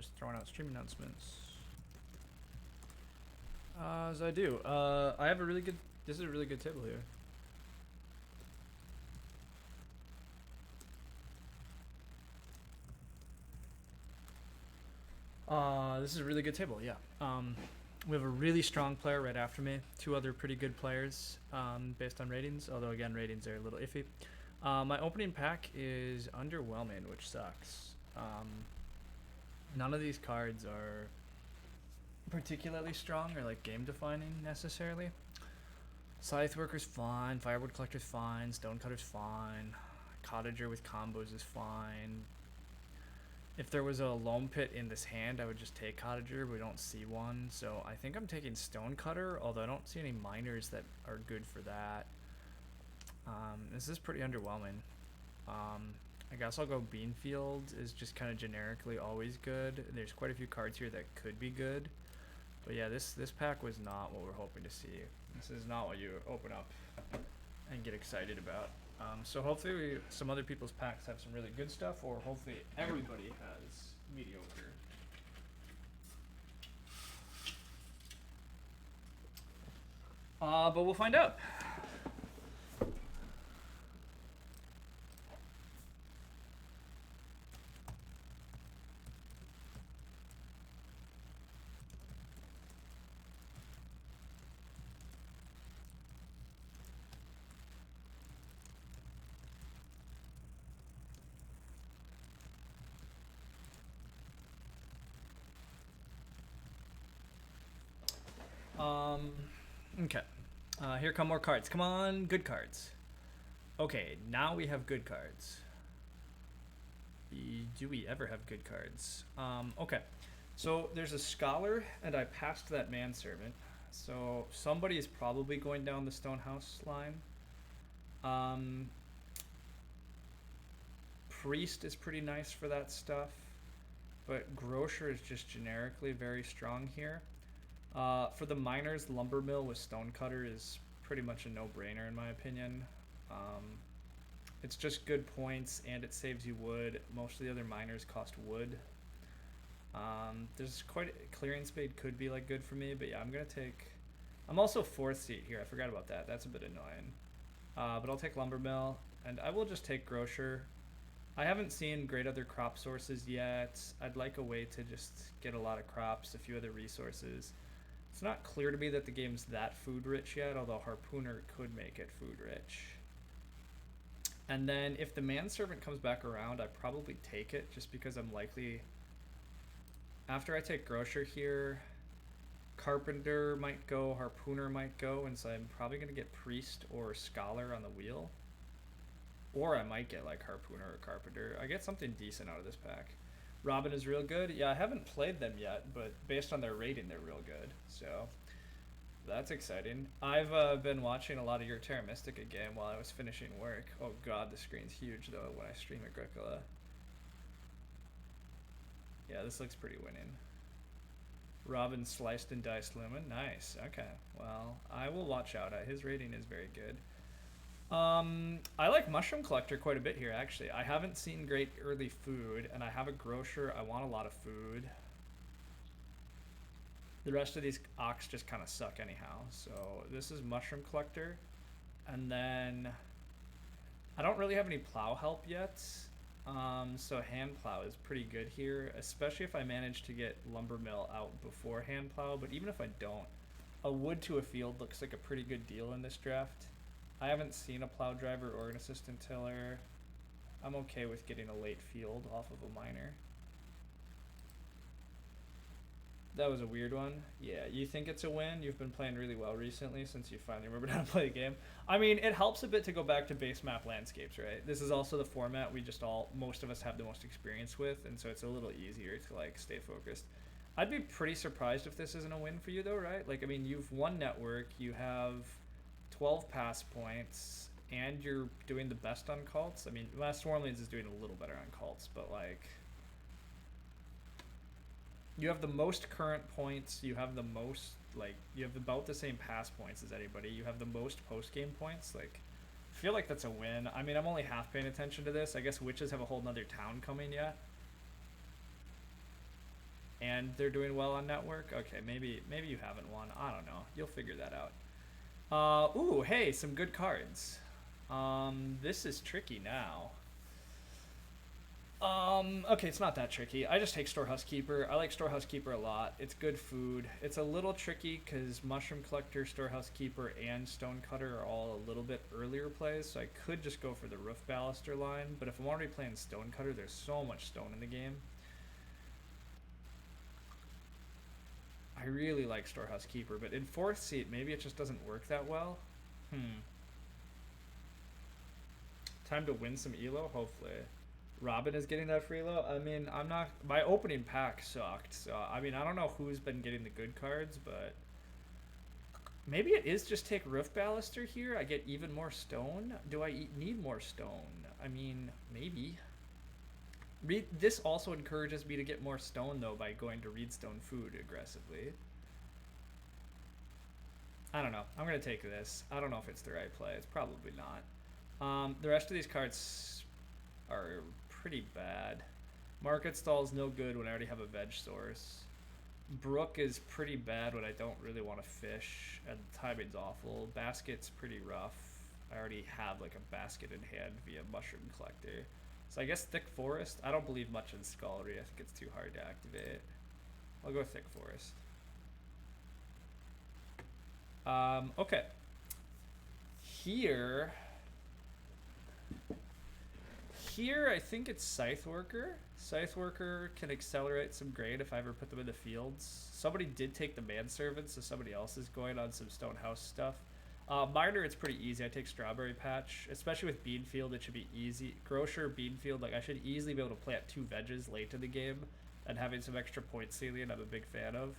just throwing out stream announcements. As I do. I have a really good. This is a really good table here. This is a really good table. Yeah. We have a really strong player right after me. Two other pretty good players based on ratings. Although again, ratings are a little iffy. My opening pack is underwhelming, which sucks. None of these cards are particularly strong or like game defining necessarily. Scythe Worker's fine, Firewood Collector's fine, Stonecutter's fine, Cottager with combos is fine. If there was a Loam Pit in this hand, I would just take Cottager, but we don't see one, so I think I'm taking Stonecutter, although I don't see any miners that are good for that. This is pretty underwhelming. I guess I'll go Beanfield is just kind of generically always good. There's quite a few cards here that could be good. But yeah, this pack was not what we're hoping to see. This is not what you open up and get excited about. So hopefully some other people's packs have some really good stuff, or hopefully everybody has mediocre. But we'll find out. Okay. Here come more cards. Come on, good cards. Okay, now we have good cards. Do we ever have good cards? Okay. So there's a Scholar, and I passed that Manservant. So somebody is probably going down the Stonehouse line. Priest is pretty nice for that stuff. But Grocer is just generically very strong here. For the miners, Lumbermill with Stonecutter is pretty much a no-brainer in my opinion. It's just good points and it saves you wood. Most of the other miners cost wood. There's quite Clearing Spade could be like good for me, but yeah, I'm gonna take. I'm also fourth seat here. I forgot about that. That's a bit annoying. But I'll take Lumbermill and I will just take Grocer. I haven't seen great other crop sources yet. I'd like a way to just get a lot of crops, a few other resources. It's not clear to me that the game's that food rich yet, although Harpooner could make it food rich. And then if the Manservant comes back around, I probably take it just because I'm likely. After I take Grocer here, Carpenter might go, Harpooner might go, and so I'm probably going to get Priest or Scholar on the wheel. Or I might get like Harpooner or Carpenter. I get something decent out of this pack. Robin is real good. Yeah, I haven't played them yet, but based on their rating, they're real good. So that's exciting. I've been watching a lot of your Terra Mystica game while I was finishing work. Oh god, the screen's huge though when I stream Agricola. Yeah, this looks pretty winning. Robin sliced and diced Lumen. Nice. Okay. Well, I will watch out. His rating is very good. I like Mushroom Collector quite a bit here, actually. I haven't seen great early food, and I have a Grocer. I want a lot of food. The rest of these Ox just kind of suck anyhow. So this is Mushroom Collector. And then I don't really have any plow help yet. So Hand Plow is pretty good here, especially if I manage to get Lumbermill out before Hand Plow. But even if I don't, a Wood to a Field looks like a pretty good deal in this draft. I haven't seen a plow driver or an assistant tiller. I'm okay with getting a late field off of a miner. That was a weird one. Yeah, you think it's a win? You've been playing really well recently since you finally remembered how to play the game. I mean, it helps a bit to go back to base map landscapes, right? This is also the format we just most of us have the most experience with, and so it's a little easier to like stay focused. I'd be pretty surprised if this isn't a win for you though, right? Like, I mean, you've won network, you have 12 pass points, and you're doing the best on cults. I mean, Last Swarmlands is doing a little better on cults, but like, you have the most current points, you have the most, like, you have about the same pass points as anybody, you have the most post-game points. Like, I feel like that's a win. I mean, I'm only half paying attention to this. I guess witches have a whole nother town coming yet. and they're doing well on network. Okay, maybe you haven't won. I don't know. You'll figure that out. Ooh, hey, some good cards. This is tricky now. Okay, it's not that tricky. I just take Storehouse Keeper. I like Storehouse Keeper a lot. It's good food. It's a little tricky because Mushroom Collector, Storehouse Keeper, and Stonecutter are all a little bit earlier plays, so I could just go for the Roof Baluster line, but if I'm already playing Stonecutter, there's so much stone in the game. I really like Storehouse Keeper, but in 4th seat, maybe it just doesn't work that well. Time to win some elo, hopefully. Robin is getting that free elo. I mean, I'm not. My opening pack sucked, so I mean, I don't know who's been getting the good cards, but maybe it is just take Roof Baluster here. I get even more stone. Do I need more stone? I mean, maybe. This also encourages me to get more stone though by going to Reedstone Food aggressively. I don't know. I'm gonna take this. I don't know if it's the right play. It's probably not. The rest of these cards are pretty bad. Market Stall's no good when I already have a veg source. Brook is pretty bad when I don't really want to fish, and timing's awful. Basket's pretty rough. I already have like a basket in hand via Mushroom Collector. So I guess Thick Forest. I don't believe much in Scullery. I think it's too hard to activate. I'll go Thick Forest. Okay. Here, I think it's Scythe Worker. Scythe Worker can accelerate some grain if I ever put them in the fields. Somebody did take the Manservant, so somebody else is going on some Stone House stuff. Miner, it's pretty easy. I take Strawberry Patch, especially with Beanfield. It should be easy. Grocer, Beanfield, like I should easily be able to plant 2 veggies late in the game, and having some extra point ceiling, I'm a big fan of.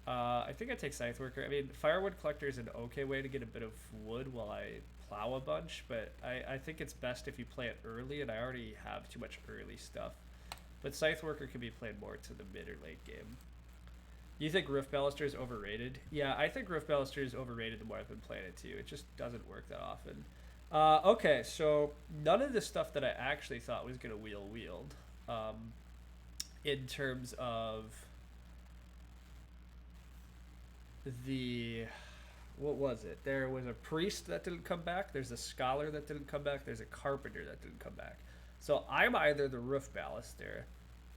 I think I take Scythe Worker. I mean, Firewood Collector is an okay way to get a bit of wood while I plow a bunch, but I think it's best if you play it early, and I already have too much early stuff. But Scythe Worker can be played more to the mid or late game. You think Roof Baluster is overrated? Yeah, I think Roof Baluster is overrated the more I've been playing it too. It just doesn't work that often. Okay, so none of the stuff that I actually thought was going to wield. In terms of the... What was it? There was a priest that didn't come back. There's a scholar that didn't come back. There's a carpenter that didn't come back. So I'm either the Roof Baluster,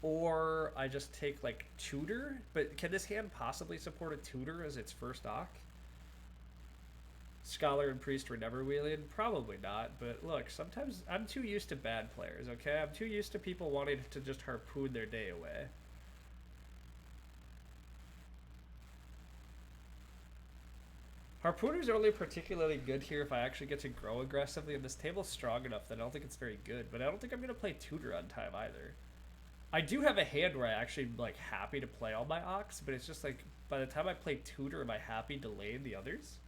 or I just take like Tutor. But can this hand possibly support a Tutor as its first Ock? Scholar and Priest were never wheeling? Probably not. But look, sometimes I'm too used to bad players, okay? I'm too used to people wanting to just harpoon their day away. Harpooner's only particularly good here if I actually get to grow aggressively, and this table's strong enough that I don't think it's very good, but I don't think I'm going to play Tutor on time either. I do have a hand where I actually like happy to play all my Ox, but it's just like, by the time I play Tutor, am I happy delaying the others?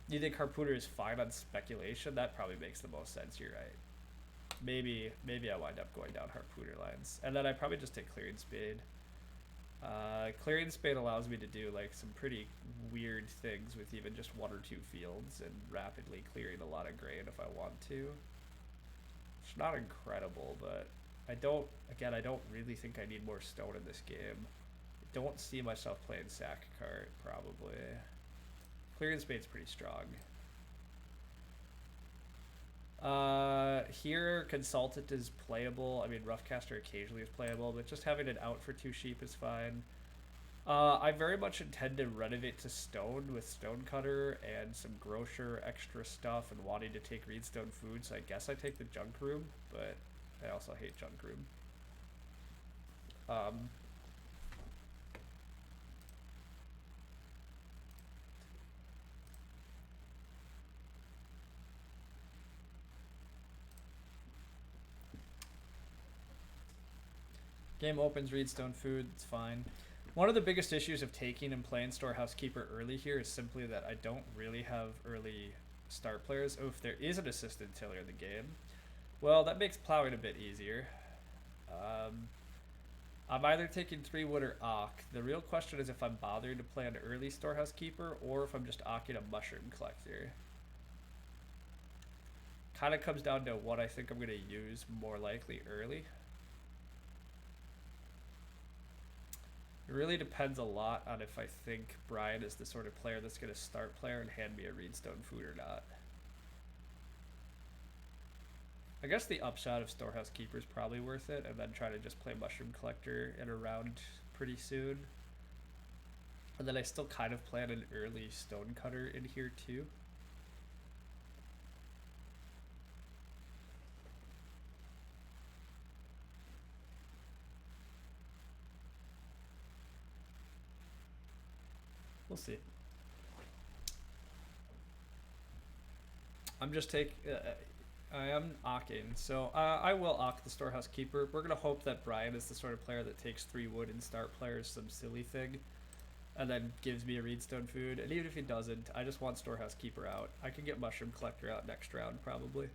You think Harpooner is fine on speculation? That probably makes the most sense, you're right. Maybe I wind up going down Harpooner lines. And then I probably just take Clearing Spade. Clearing Spade allows me to do like some pretty weird things with even just 1 or 2 fields and rapidly clearing a lot of grain if I want to. It's not incredible, but I don't really think I need more stone in this game. I don't see myself playing Sack Cart, probably. Clearing Spade's pretty strong. Here, Consultant is playable. I mean, Roughcaster occasionally is playable, but just having it out for 2 sheep is fine. I very much intend to renovate to stone with Stonecutter and some grocer extra stuff and wanting to take Reedstone Food, so I guess I take the Junk Room, but I also hate Junk Room. Game opens, Reedstone Food, it's fine. One of the biggest issues of taking and playing Storehouse Keeper early here is simply that I don't really have early start players. Oh, if there is an assisted tiller in the game, well, that makes plowing a bit easier. I'm either taking 3 wood or Ock. The real question is if I'm bothering to play an early Storehouse Keeper or if I'm just Ocking a Mushroom Collector. Kind of comes down to what I think I'm going to use more likely early. It really depends a lot on if I think Brian is the sort of player that's going to start player and hand me a Reedstone food or not. I guess the upshot of Storehouse Keeper is probably worth it, and then try to just play Mushroom Collector in a round pretty soon. And then I still kind of plan an early Stonecutter in here too. We'll see. I'm just taking. I am ocking, so I will ock the Storehouse Keeper. We're gonna hope that Brian is the sort of player that takes 3 wood and start players some silly thing, and then gives me a Reedstone food. And even if he doesn't, I just want Storehouse Keeper out. I can get Mushroom Collector out next round probably.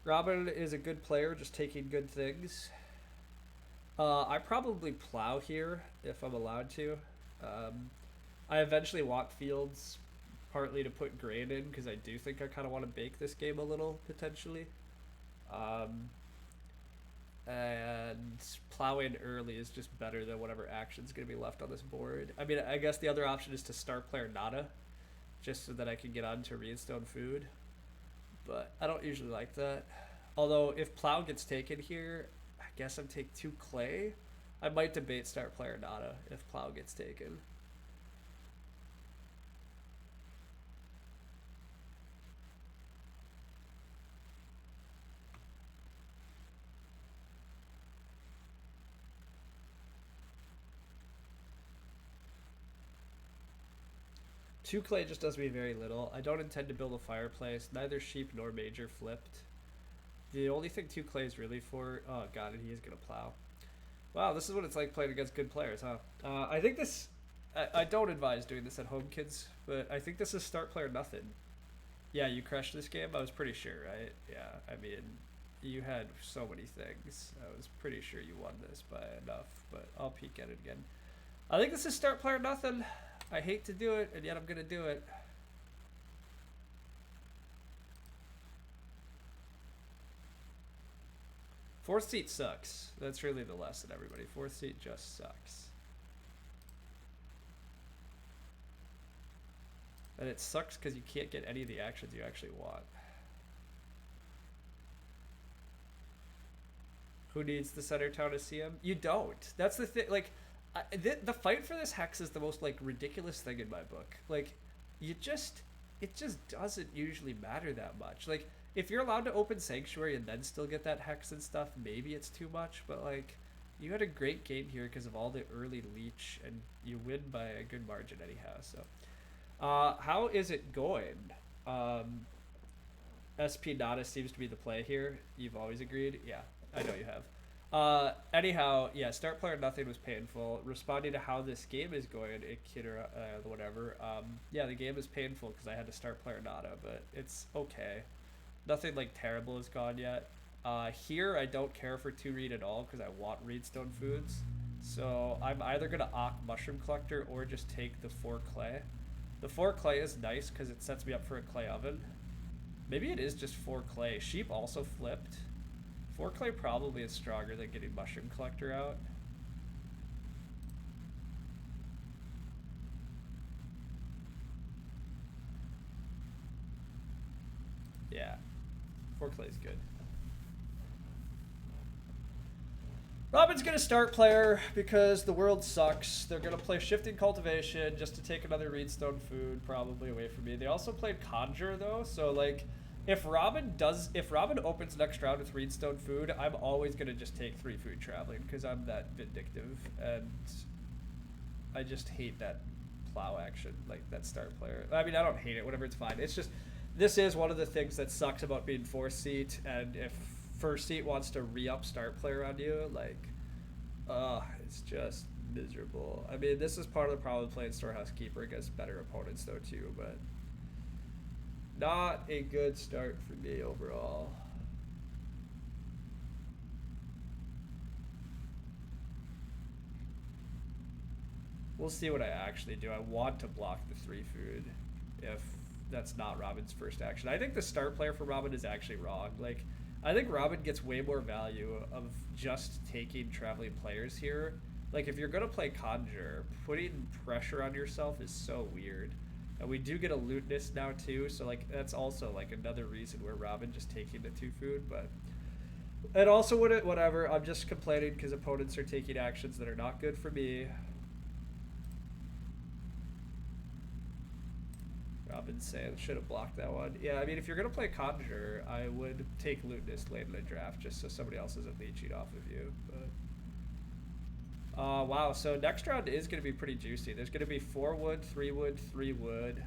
Robin is a good player, just taking good things. I probably plow here if I'm allowed to. I eventually want fields, partly to put grain in because I do think I kind of want to bake this game a little potentially. And plowing early is just better than whatever action's going to be left on this board. I mean, I guess the other option is to start player Nada, just so that I can get onto Reedstone food. But I don't usually like that. Although if plow gets taken here, I guess I'm take 2 clay. I might debate start player Nada if plow gets taken. Two clay just does me very little. I don't intend to build a fireplace. Neither sheep nor major flipped. The only thing 2 clay is really for... Oh god, and he is going to plow. Wow, this is what it's like playing against good players, huh? I think this... I don't advise doing this at home, kids, but I think this is start player nothing. Yeah, you crushed this game? I was pretty sure, right? Yeah, I mean, you had so many things. I was pretty sure you won this by enough, but I'll peek at it again. I think this is start player nothing. I hate to do it, and yet I'm gonna do it. Fourth seat sucks. That's really the lesson, everybody. Fourth seat just sucks. And it sucks because you can't get any of the actions you actually want. Who needs the center town to see him? You don't. That's the thing. Like, the fight for this hex is the most like ridiculous thing in my book. Like, it just doesn't usually matter that much. Like, if you're allowed to open Sanctuary and then still get that hex and stuff, maybe it's too much. But like, you had a great game here because of all the early leech, and you win by a good margin anyhow. So, how is it going? SP Nada seems to be the play here. You've always agreed? Yeah, I know you have. Anyhow, yeah, start player nothing was painful. Responding to how this game is going, kid or whatever. Yeah, the game is painful because I had to start player Nada, but it's okay. Nothing like terrible has gone yet. Here I don't care for 2 reed at all because I want Reedstone foods. So I'm either gonna ock Mushroom Collector or just take the 4 clay. The 4 clay is nice because it sets me up for a clay oven. Maybe it is just 4 clay. Sheep also flipped. 4 clay probably is stronger than getting Mushroom Collector out. Yeah, 4 clay is good. Robin's gonna start player because the world sucks. They're gonna play Shifting Cultivation just to take another Reedstone food probably away from me. They also played Conjure though, so like, if Robin opens next round with Reedstone food, I'm always gonna just take 3 food traveling because I'm that vindictive, and I just hate that plow action, like that start player. I mean, I don't hate it, whatever, it's fine. It's just, this is one of the things that sucks about being 4th seat, and if first seat wants to re-up start player on you, like, it's just miserable. I mean, this is part of the problem with playing Storehouse Keeper against better opponents though too, but not a good start for me overall. We'll see what I actually do. I want to block the 3 food if that's not Robin's first action. I think the start player for Robin is actually wrong. Like, I think Robin gets way more value of just taking traveling players here Like, if you're gonna play Conjure, putting pressure on yourself is so weird. And we do get a lootness now too, so like that's also like another reason where Robin just taking the 2 food, but and also whatever. I'm just complaining because opponents are taking actions that are not good for me. Robin saying should have blocked that one. Yeah, I mean if you're gonna play Conjure, I would take lootness late in the draft just so somebody else isn't leeching off of you. But wow, so next round is going to be pretty juicy. There's going to be 4 wood, 3 wood, 3 wood.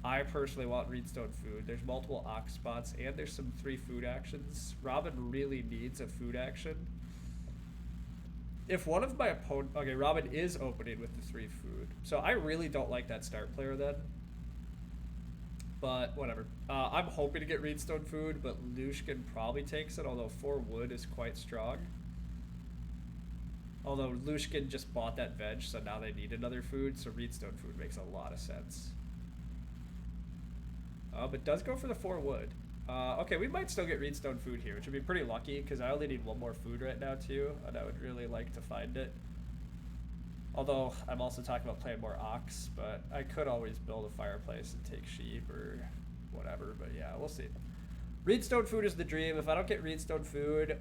I personally want Reedstone food. There's multiple ox spots, and there's some 3 food actions. Robin really needs a food action. If one of my opponent... Okay, Robin is opening with the 3 food. So I really don't like that start player then. But whatever. I'm hoping to get Reedstone food, but Lushkin probably takes it, although 4 wood is quite strong. Although Lushkin just bought that veg, so now they need another food, so Reedstone food makes a lot of sense. But does go for the 4 wood. Okay, we might still get Reedstone food here, which would be pretty lucky, because I only need 1 more food right now, too, and I would really like to find it. Although, I'm also talking about playing more ox, but I could always build a fireplace and take sheep or whatever, but yeah, we'll see. Reedstone food is the dream. If I don't get Reedstone food,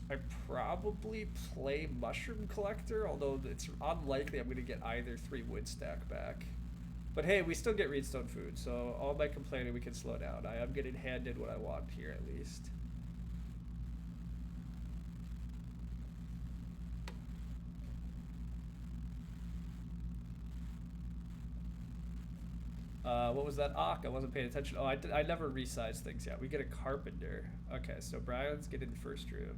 I probably play Mushroom Collector, although it's unlikely I'm going to get either 3 wood stack back. But hey, we still get Reedstone food, so all my complaining we can slow down. I am getting handed what I want here at least. What was that? I wasn't paying attention. Oh, I never resized things yet. We get a carpenter. Okay, so Brian's getting the first room.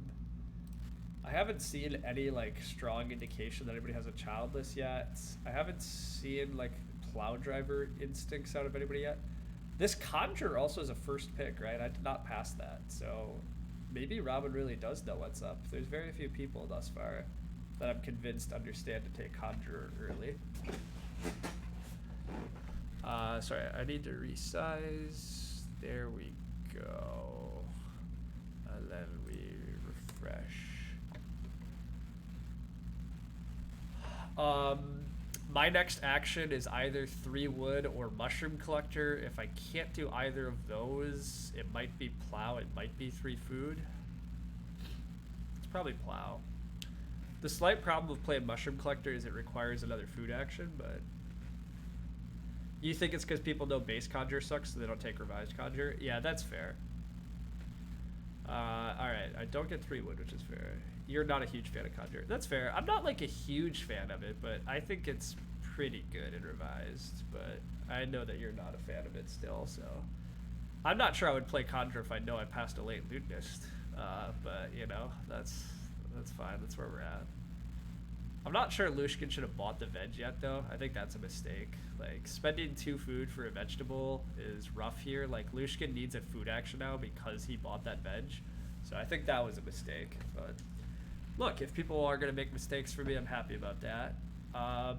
I haven't seen any like strong indication that anybody has a childless yet. I haven't seen like plow driver instincts out of anybody yet. This Conjure also is a first pick, right? I did not pass that, so maybe Robin really does know what's up. There's very few people thus far that I'm convinced understand to take Conjure early. Sorry, I need to resize. There we go. And then we refresh. My next action is either 3 wood or Mushroom Collector. If I can't do either of those, it might be plow, it might be 3 food. It's probably plow. The slight problem with playing Mushroom Collector is it requires another food action, but you think it's because people know base Conjure sucks, so they don't take revised Conjure? Yeah, that's fair. Alright, I don't get 3 wood, which is fair. You're not a huge fan of Conjure. That's fair. I'm not like a huge fan of it, but I think it's pretty good and revised. But I know that you're not a fan of it still, so I'm not sure I would play Conjure if I know I passed a late Lutenist. But you know, that's fine. That's where we're at. I'm not sure Lushkin should have bought the veg yet, though. I think that's a mistake. Like, spending 2 food for a vegetable is rough here. Like, Lushkin needs a food action now because he bought that veg. So I think that was a mistake. But look, if people are going to make mistakes for me, I'm happy about that.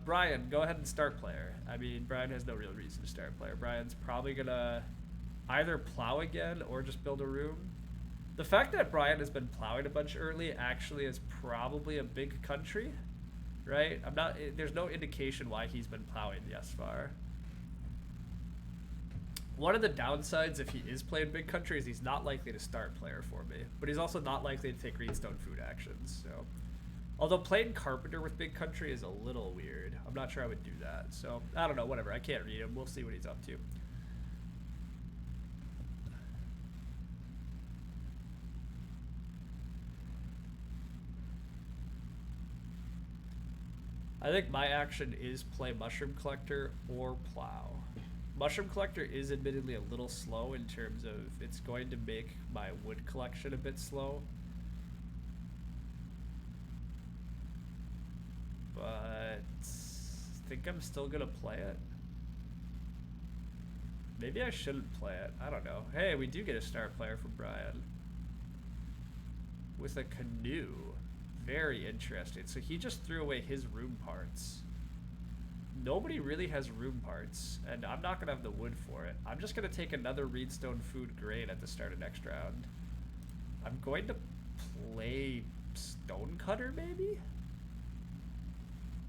Brian, go ahead and start player. I mean, Brian has no real reason to start player. Brian's probably going to either plow again or just build a room. The fact that Brian has been plowing a bunch early actually is probably a big country. Right? There's no indication why he's been plowing thus far. One of the downsides if he is playing big country is he's not likely to start player for me, but he's also not likely to take Reedstone food actions, so. Although playing Carpenter with big country is a little weird. I'm not sure I would do that, so I don't know, whatever. I can't read him. We'll see what he's up to. I think my action is play Mushroom Collector or plow. Mushroom Collector is admittedly a little slow in terms of it's going to make my wood collection a bit slow. But I think I'm still gonna play it. Maybe I shouldn't play it. I don't know. Hey, we do get a star player from Brian. With a canoe. Very interesting. So he just threw away his room parts. Nobody really has room parts, and I'm not going to have the wood for it. I'm just going to take another Reedstone food grain at the start of next round. I'm going to play Stonecutter, maybe?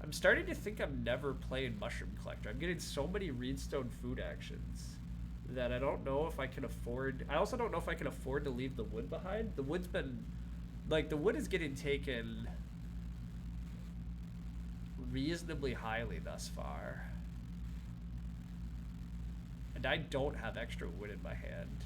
I'm starting to think I'm never playing Mushroom Collector. I'm getting so many Reedstone food actions that I don't know if I can afford. I also don't know if I can afford to leave the wood behind. The wood's been, like, the wood is getting taken reasonably highly thus far. And I don't have extra wood in my hand.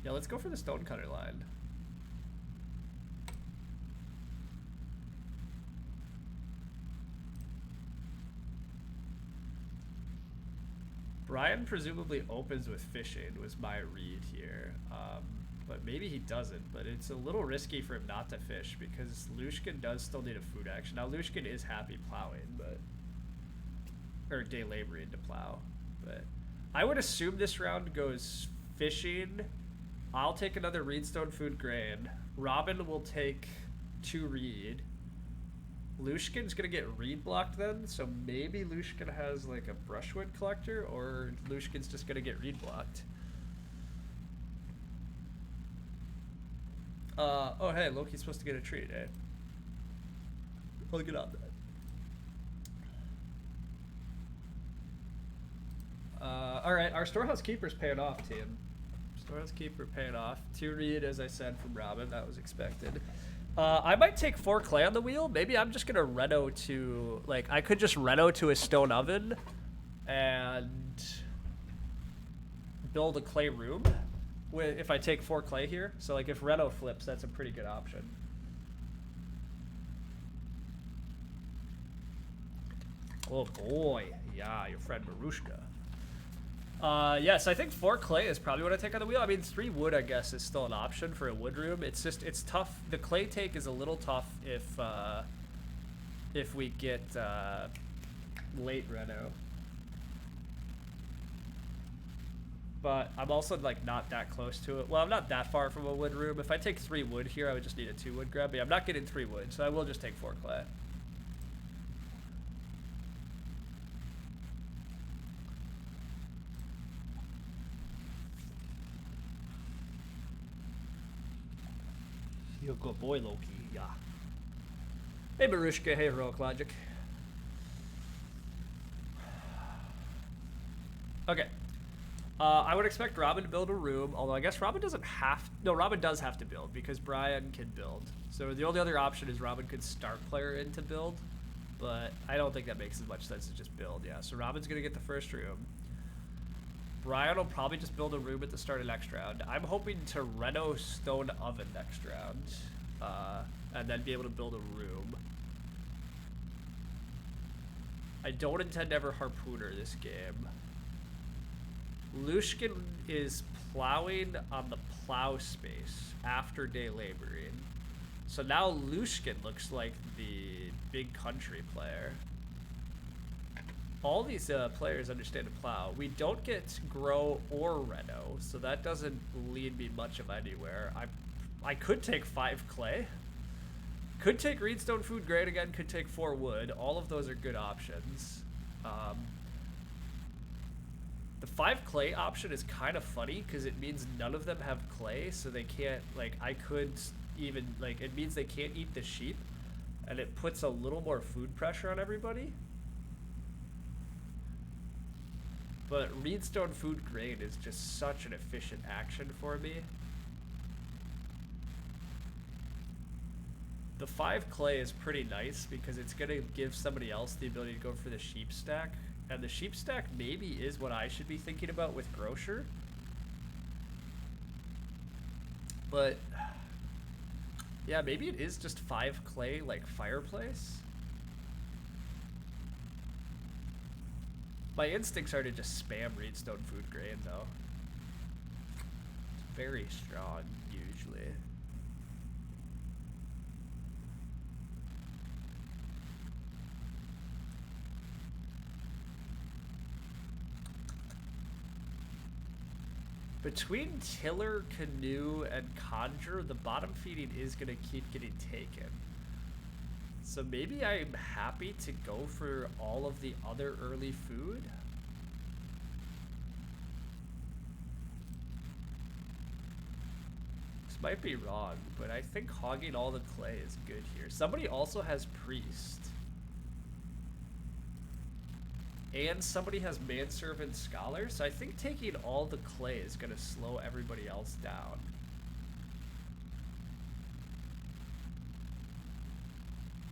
Yeah, let's go for the Stonecutter line. Brian presumably opens with fishing, was my read here. But maybe he doesn't, but it's a little risky for him not to fish because Lushkin does still need a food action. Now, Lushkin is happy plowing, but... or day laboring to plow. But I would assume this round goes fishing. I'll take another Reedstone food grain. Robin will take 2 reed. Lushkin's gonna get reed blocked then, so maybe Lushkin has like a brushwood collector, or Lushkin's just gonna get reed blocked. Oh hey, Loki's supposed to get a treat, eh? I'll get on that. Alright, our Storehouse Keeper's paying off, team. Storehouse Keeper paying off. 2 reed, as I said, from Robin. That was expected. I might take 4 clay on the wheel. Maybe I'm just gonna reno to, like, I could just reno to a stone oven and build a clay room if I take 4 clay here. So, like, if reno flips, that's a pretty good option. Oh boy, yeah, your friend Marushka. Yes, I think 4 clay is probably what I take on the wheel. I mean, 3 wood, I guess, is still an option for a wood room. It's just, it's tough. The clay take is a little tough if we get late reno. But I'm also, like, not that close to it. Well, I'm not that far from a wood room. If I take 3 wood here, I would just need a 2 wood grab. But yeah, I'm not getting 3 wood, so I will just take 4 clay. You're a good boy, Loki, yeah. Hey, Marushka, hey, Heroic Logic. Okay. I would expect Robin to build a room, although I guess Robin doesn't have... No, Robin does have to build, because Brian can build. So the only other option is Robin could start player in to build, but I don't think that makes as much sense to just build, yeah. So Robin's going to get the first room. Brian will probably just build a room at the start of next round. I'm hoping to reno stone oven next round, and then be able to build a room. I don't intend to ever harpooner this game. Lushkin is plowing on the plow space after day laboring. So now Lushkin looks like the big country player. All these players understand to plow. We don't get grow or reno, so that doesn't lead me much of anywhere. I could take 5 clay. Could take Reedstone food grain again, could take 4 wood. All of those are good options. The 5 clay option is kind of funny because it means none of them have clay, so they can't, like, I could even, like, it means they can't eat the sheep, and it puts a little more food pressure on everybody. But Reedstone food grain is just such an efficient action for me. The 5 clay is pretty nice because it's going to give somebody else the ability to go for the sheep stack. And the sheep stack maybe is what I should be thinking about with Grocer. But yeah, maybe it is just 5 clay like fireplace. My instincts are to just spam Reedstone food grain though. It's very strong usually. Between Tiller, Canoe, and Conjure, the bottom feeding is going to keep getting taken. So maybe I'm happy to go for all of the other early food. might be wrong, but I think hogging all the clay is good here. Somebody also has priest. And somebody has manservant scholar, so I think taking all the clay is going to slow everybody else down.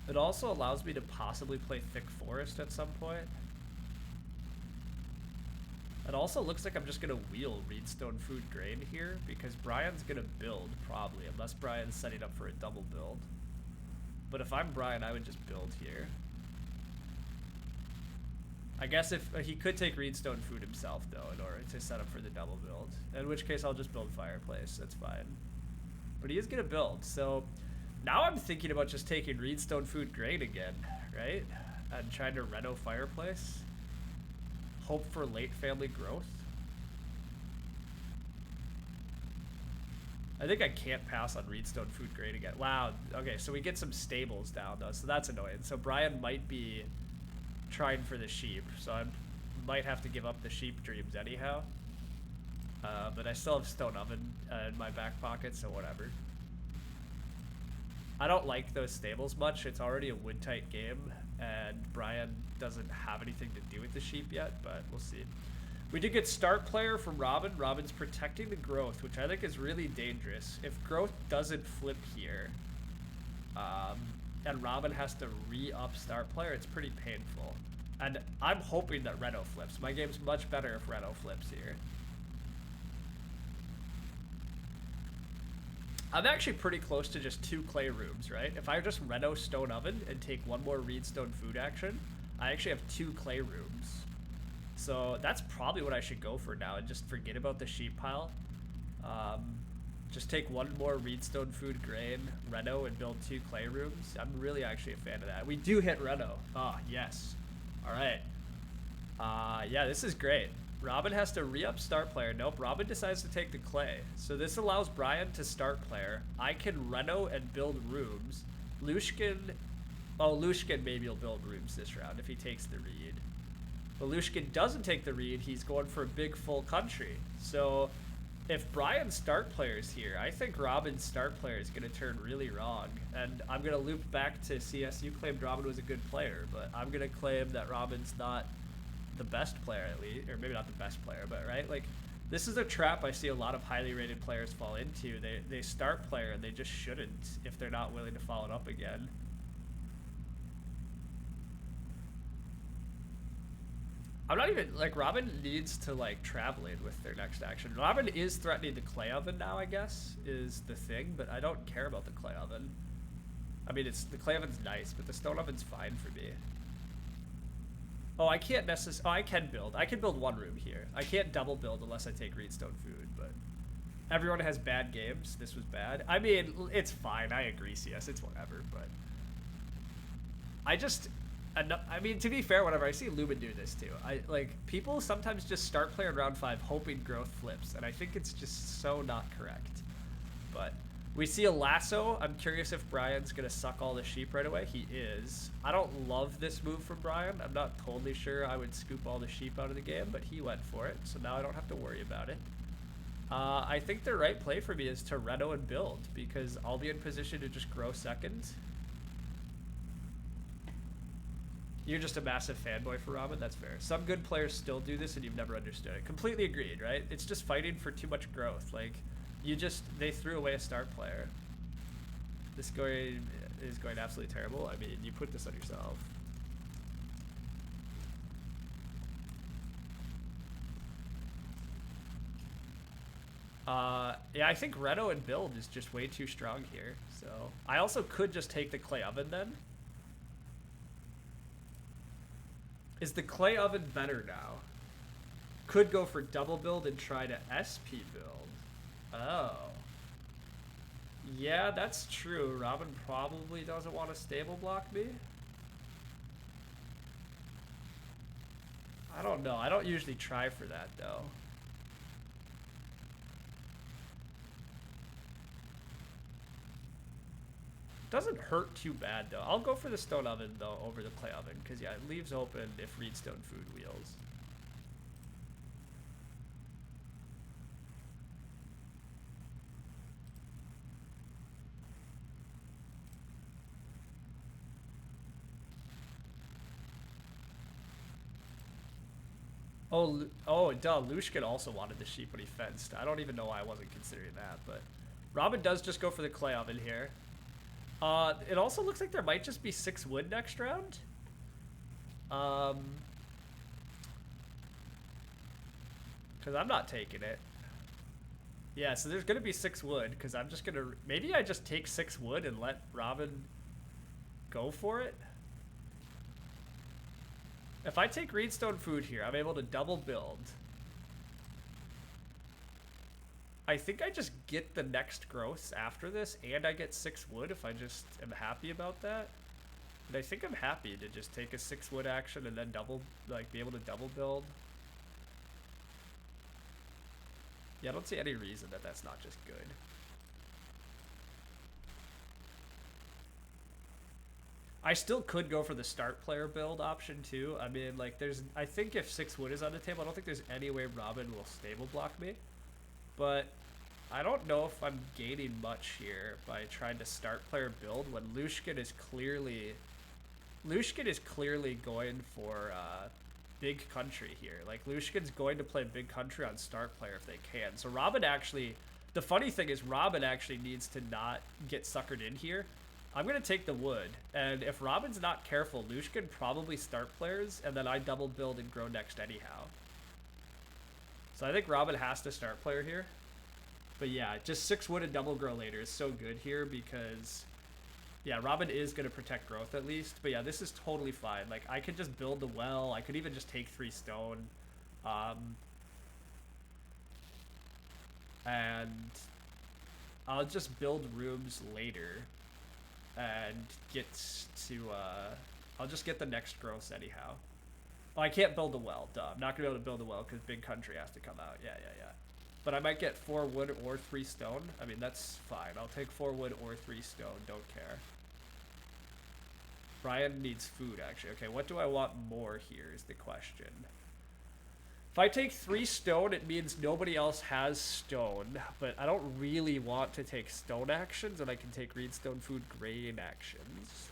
It also allows me to possibly play thick forest at some point. It also looks like I'm just going to wheel reedstone food grain here, because Brian's going to build, probably, unless Brian's setting up for a double build. But if I'm Brian, I would just build here. I guess if he could take reedstone food himself, though, in order to set up for the double build. In which case, I'll just build fireplace. That's fine. But he is going to build, so now I'm thinking about just taking reedstone food grain again, right? And trying to reno fireplace. Hope for late family growth. I think I can't pass on reedstone food grain again. Wow. Okay, so we get some stables down, though, so that's annoying. So Brian might be trying for the sheep, so I might have to give up the sheep dreams anyhow. But I still have stone oven in my back pocket, so whatever. I don't like those stables much. It's already a wood tight game, and Brian doesn't have anything to do with the sheep yet, but we'll see. We did get start player from Robin. Robin's protecting the growth, which I think is really dangerous. If growth doesn't flip here, and Robin has to re-up start player, it's pretty painful. And I'm hoping that Reno flips. My game's much better if Reno flips here. I'm actually pretty close to just 2 clay rooms, right? If I just Reno stone oven and take 1 more reedstone food action, I actually have 2 clay rooms. So that's probably what I should go for now, and just forget about the sheep pile. Just take 1 more reedstone food grain, Reno, and build 2 clay rooms. I'm really actually a fan of that. We do hit Reno. Ah, yes. All right. Yeah, this is great. Robin has to re-up start player. Nope, Robin decides to take the clay. So this allows Brian to start player. I can Reno and build rooms. Lushkin, oh, Lushkin maybe will build rooms this round if he takes the reed. But Lushkin doesn't take the reed, he's going for a big full country. So if Brian's start player's here, I think Robin's start player is going to turn really wrong. And I'm going to loop back to CS. You claimed Robin was a good player, but I'm going to claim that Robin's not the best player, at least. Or maybe not the best player, but right? Like, this is a trap I see a lot of highly rated players fall into. They start player and they just shouldn't if they're not willing to follow it up again. I'm not even, like, Robin needs to, like, travel in with their next action. Robin is threatening the clay oven now, I guess, is the thing, but I don't care about the clay oven. I mean, the clay oven's nice, but the stone oven's fine for me. Oh, I can't necessarily, oh, I can build. I can build 1 room here. I can't double build unless I take reedstone food, but everyone has bad games. This was bad. I mean, it's fine. I agree, CS. It's whatever, but I mean, to be fair, whenever I see Lumen do this too, people sometimes just start player in round 5 hoping growth flips, and I think it's just so not correct. But we see a lasso. I'm curious if Brian's gonna suck all the sheep right away. He is. I don't love this move from Brian. I'm not totally sure I would scoop all the sheep out of the game, but he went for it, so now I don't have to worry about it. I think the right play for me is to Reno and build, because I'll be in position to just grow second. You're just a massive fanboy for Robin? That's fair. Some good players still do this and you've never understood it. Completely agreed, right? It's just fighting for too much growth. Like, they threw away a start player. This going is going absolutely terrible. I mean, you put this on yourself. Yeah, I think Reno and build is just way too strong here. So I also could just take the clay oven then. Is the clay oven better now? Could go for double build and try to SP build. Oh. Yeah, that's true. Robin probably doesn't want to stable block me. I don't know. I don't usually try for that, though. Doesn't hurt too bad, though. I'll go for the stone oven, though, over the clay oven, because, yeah, it leaves open if reedstone food wheels. Oh, duh. Lushkin also wanted the sheep when he fenced. I don't even know why I wasn't considering that, but Robin does just go for the clay oven here. It also looks like there might just be 6 wood next round. Because I'm not taking it. Yeah, so there's gonna be 6 wood, because I'm just gonna... Maybe I just take 6 wood and let Robin go for it? If I take Reedstone food here, I'm able to double build. I think I just get the next growth after this, and I get 6 wood if I just am happy about that. But I think I'm happy to just take a 6 wood action and then double, like, be able to double build. Yeah, I don't see any reason that that's not just good. I still could go for the start player build option too. I mean, like, I think if 6 wood is on the table, I don't think there's any way Robin will stable block me. But I don't know if I'm gaining much here by trying to start player build when Lushkin is clearly going for big country here. Like, Lushkin's going to play big country on start player if they can. So Robin actually, the funny thing is Robin actually needs to not get suckered in here. I'm going to take the wood, and if Robin's not careful, Lushkin probably start players, and then I double build and grow next anyhow. So I think Robin has to start player here. But yeah, just 6 wood and double grow later is so good here because, yeah, Robin is going to protect growth at least. But yeah, this is totally fine. Like, I could just build the well. I could even just take 3 stone. And I'll just build rooms later and get to, I'll just get the next growth anyhow. Oh, I can't build a well, duh. I'm not going to be able to build a well because big country has to come out. Yeah. But I might get 4 wood or 3 stone. I mean, that's fine. I'll take 4 wood or 3 stone. Don't care. Brian needs food, actually. Okay, what do I want more here is the question. If I take 3 stone, it means nobody else has stone. But I don't really want to take stone actions, and I can take Reedstone food grain actions.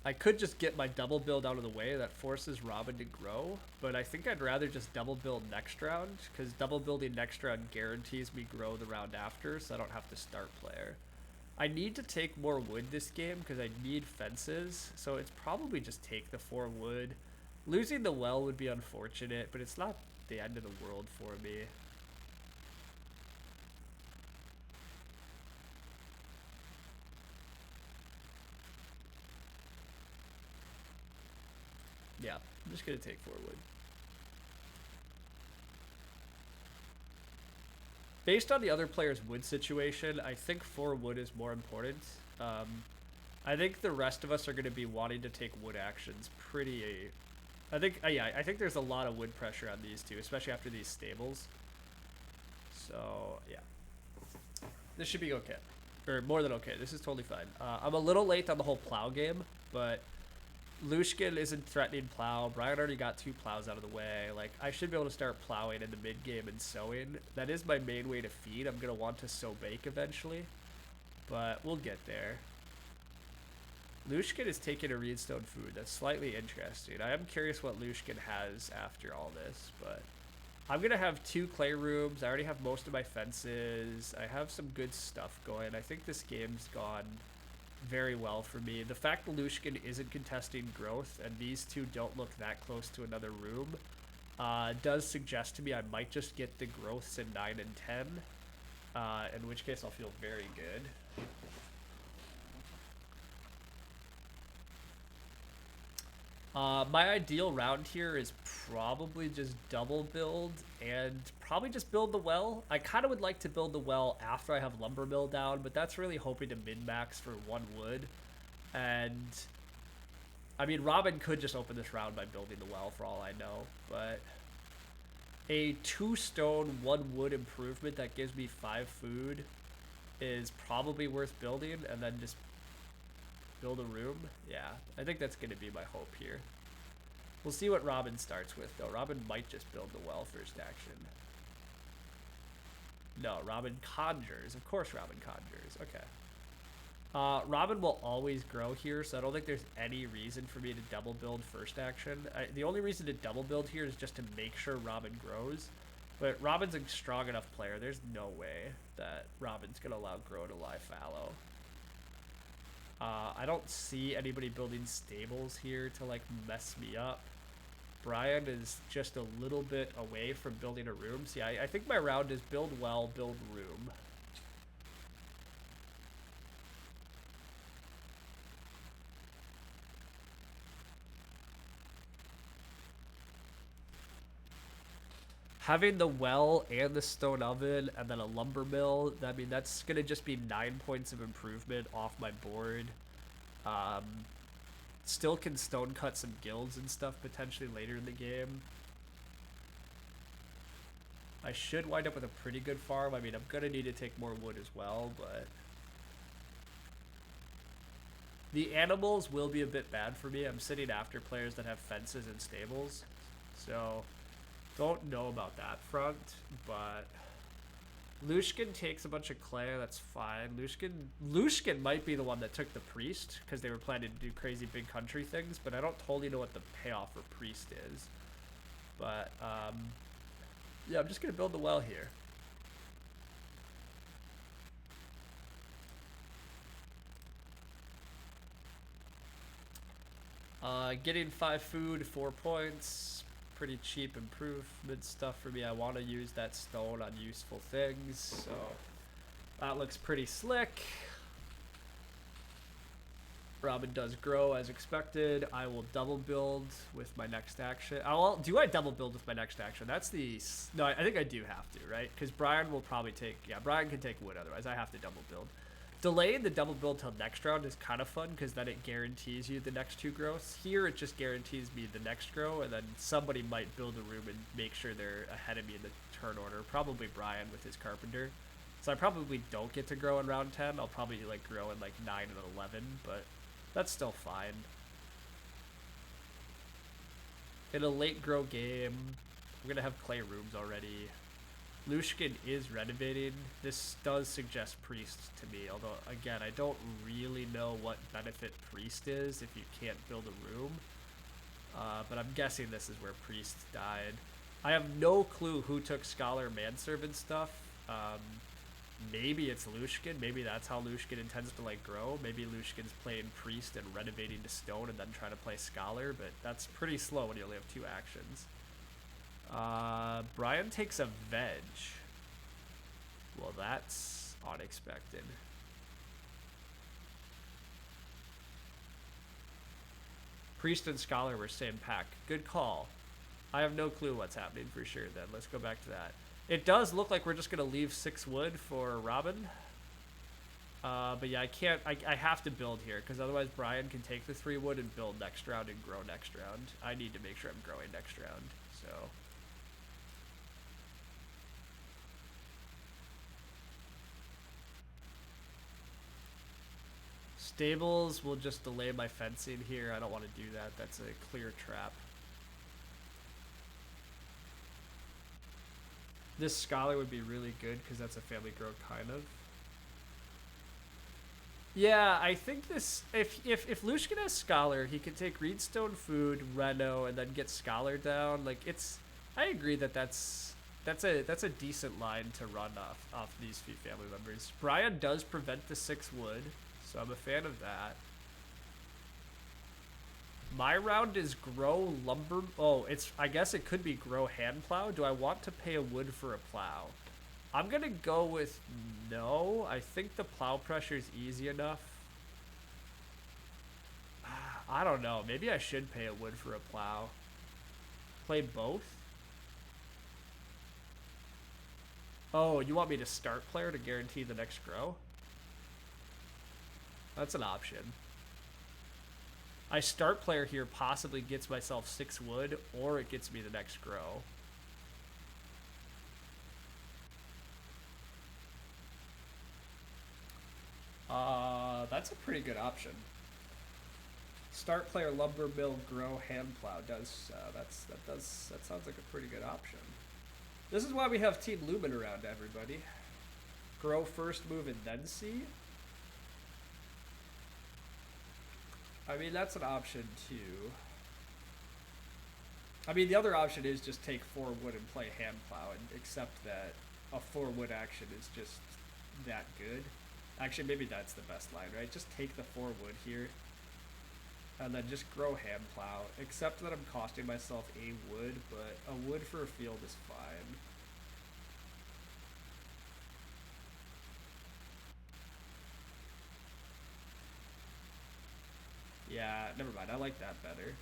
I could just get my double build out of the way. That forces Robin to grow. But I think I'd rather just double build next round, because double building next round guarantees me grow the round after, so I don't have to start player. I need to take more wood this game, because I need fences. So it's probably just take the 4 wood. Losing the well would be unfortunate, but it's not the end of the world for me. Yeah, I'm just going to take 4 wood. Based on the other player's wood situation, I think 4 wood is more important. I think the rest of us are going to be wanting to take wood actions pretty... I think there's a lot of wood pressure on these two, especially after these stables. So, yeah. This should be okay. Or more than okay. This is totally fine. I'm a little late on the whole plow game, but Lushkin isn't threatening plow. Brian already got 2 plows out of the way. Like, I should be able to start plowing in the mid game and sowing. That is my main way to feed. I'm going to want to sow bake eventually, but we'll get there. Lushkin is taking a Reedstone food. That's slightly interesting. I am curious what Lushkin has after all this, but I'm going to have 2 clay rooms. I already have most of my fences. I have some good stuff going. I think this game's gone very well for me. The fact that Lushkin isn't contesting growth and these 2 don't look that close to another room does suggest to me I might just get the growths in 9 and 10, in which case I'll feel very good. My ideal round here is probably just double build and probably just build the well. I kind of would like to build the well after I have lumber mill down, but that's really hoping to min-max for 1 wood. And I mean, Robin could just open this round by building the well for all I know, but a 2 stone, 1 wood improvement that gives me 5 food is probably worth building, and then just build a room. Yeah, I think that's going to be my hope here. We'll see what Robin starts with, though. Robin might just build the well first action. No, Robin conjures. Of course Robin conjures. Okay. Robin will always grow here, so I don't think there's any reason for me to double build first action. The only reason to double build here is just to make sure Robin grows. But Robin's a strong enough player. There's no way that Robin's going to allow Grow to lie fallow. I don't see anybody building stables here to, like, mess me up. Brian is just a little bit away from building a room. See, I think my round is build well, build room. Having the well and the stone oven and then a lumber mill, I mean, that's going to just be 9 points of improvement off my board. Still can stone cut some guilds and stuff potentially later in the game. I should wind up with a pretty good farm. I mean, I'm going to need to take more wood as well, but the animals will be a bit bad for me. I'm sitting after players that have fences and stables, so don't know about that front, but Lushkin takes a bunch of clay. That's fine. Lushkin might be the one that took the priest because they were planning to do crazy big country things, but I don't totally know what the payoff for priest is. But yeah, I'm just gonna build the well here. Getting 5 food, 4 points. Pretty cheap improvement stuff for me. I want to use that stone on useful things, so that looks pretty slick. Robin does grow as expected. I will double build with my next action. Do I double build with my next action? That's the... No, I think I do have to, right? Because Brian will probably take... Yeah, Brian can take wood, otherwise I have to double build. Delaying the double build till next round is kind of fun because then it guarantees you the next 2 growths. Here it just guarantees me the next grow, and then somebody might build a room and make sure they're ahead of me in the turn order. Probably Brian with his carpenter. So I probably don't get to grow in round 10. I'll probably like grow in like 9 and 11, but that's still fine. In a late grow game, I'm gonna have clay rooms already. Lushkin is renovating. This does suggest priest to me, although again I don't really know what benefit priest is if you can't build a room, but I'm guessing this is where priest died. I have no clue who took scholar manservant stuff. Maybe it's Lushkin. Maybe that's how Lushkin intends to like grow. Maybe Lushkin's playing priest and renovating to stone and then trying to play scholar, but that's pretty slow when you only have 2 actions. Brian takes a veg. Well, that's unexpected. Priest and Scholar were same pack. Good call. I have no clue what's happening for sure then. Let's go back to that. It does look like we're just going to leave 6 wood for Robin. But yeah, I have to build here because otherwise Brian can take the 3 wood and build next round and grow next round. I need to make sure I'm growing next round, so... Stables will just delay my fencing here. I don't want to do that. That's a clear trap. This scholar would be really good because that's a family grow kind of. Yeah, I think this... If Lushkin has scholar, he can take Reedstone food, Reno, and then get scholar down. Like, it's... I agree that that's a decent line to run off these few family members. Brian does prevent the 6 wood. So I'm a fan of that. My round is grow lumber. Oh, I guess it could be grow hand plow. Do I want to pay a wood for a plow? I'm gonna go with no. I think the plow pressure is easy enough. I don't know. Maybe I should pay a wood for a plow. Play both? Oh, you want me to start player to guarantee the next grow? That's an option. I start player here possibly gets myself 6 wood, or it gets me the next grow. That's a pretty good option. Start player lumber mill grow hand plow does that sounds like a pretty good option. This is why we have Team Lumen around, everybody. Grow first, move, and then see. I mean, that's an option too. I mean, the other option is just take 4 wood and play hand plow and accept that a 4 wood action is just that good. Actually, maybe that's the best line, right? Just take the 4 wood here and then just grow hand plow. Except that I'm costing myself a wood, but a wood for a field is fine. Yeah, never mind. I like that better.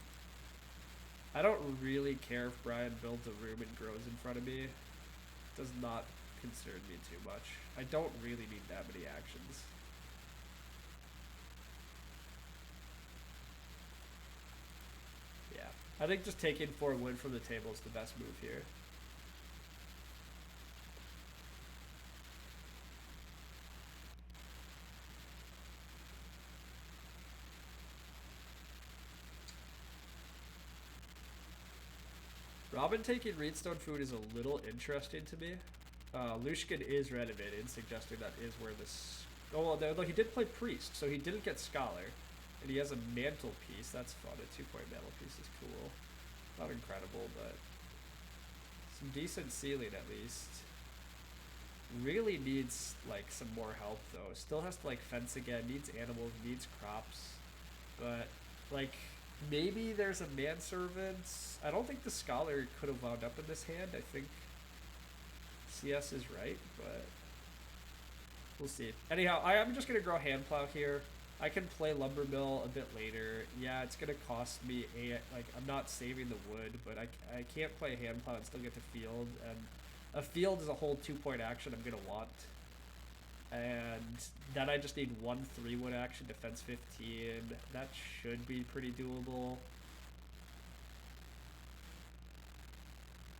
I don't really care if Brian builds a room and grows in front of me. It does not concern me too much. I don't really need that many actions. Yeah. I think just taking 4 wood from the table is the best move here. Robin taking Reedstone food is a little interesting to me. Lushkin is renovated, suggesting that is where this... Oh, well, though he did play Priest, so he didn't get Scholar. And he has a mantelpiece. That's fun. A 2-point mantelpiece is cool. Not incredible, but some decent ceiling at least. Really needs like some more help though. Still has to like fence again. Needs animals. Needs crops. But like maybe there's a manservant. I don't think the Scholar could have wound up in this hand. I think CS is right, but we'll see. Anyhow, I'm just gonna grow hand plow here. I can play lumber mill a bit later. Yeah, it's gonna cost me like I'm not saving the wood, but I can't play hand plow and still get to field, and a field is a whole 2-point action I'm gonna want. And then I just need 1 3-wood action, defense 15. That should be pretty doable.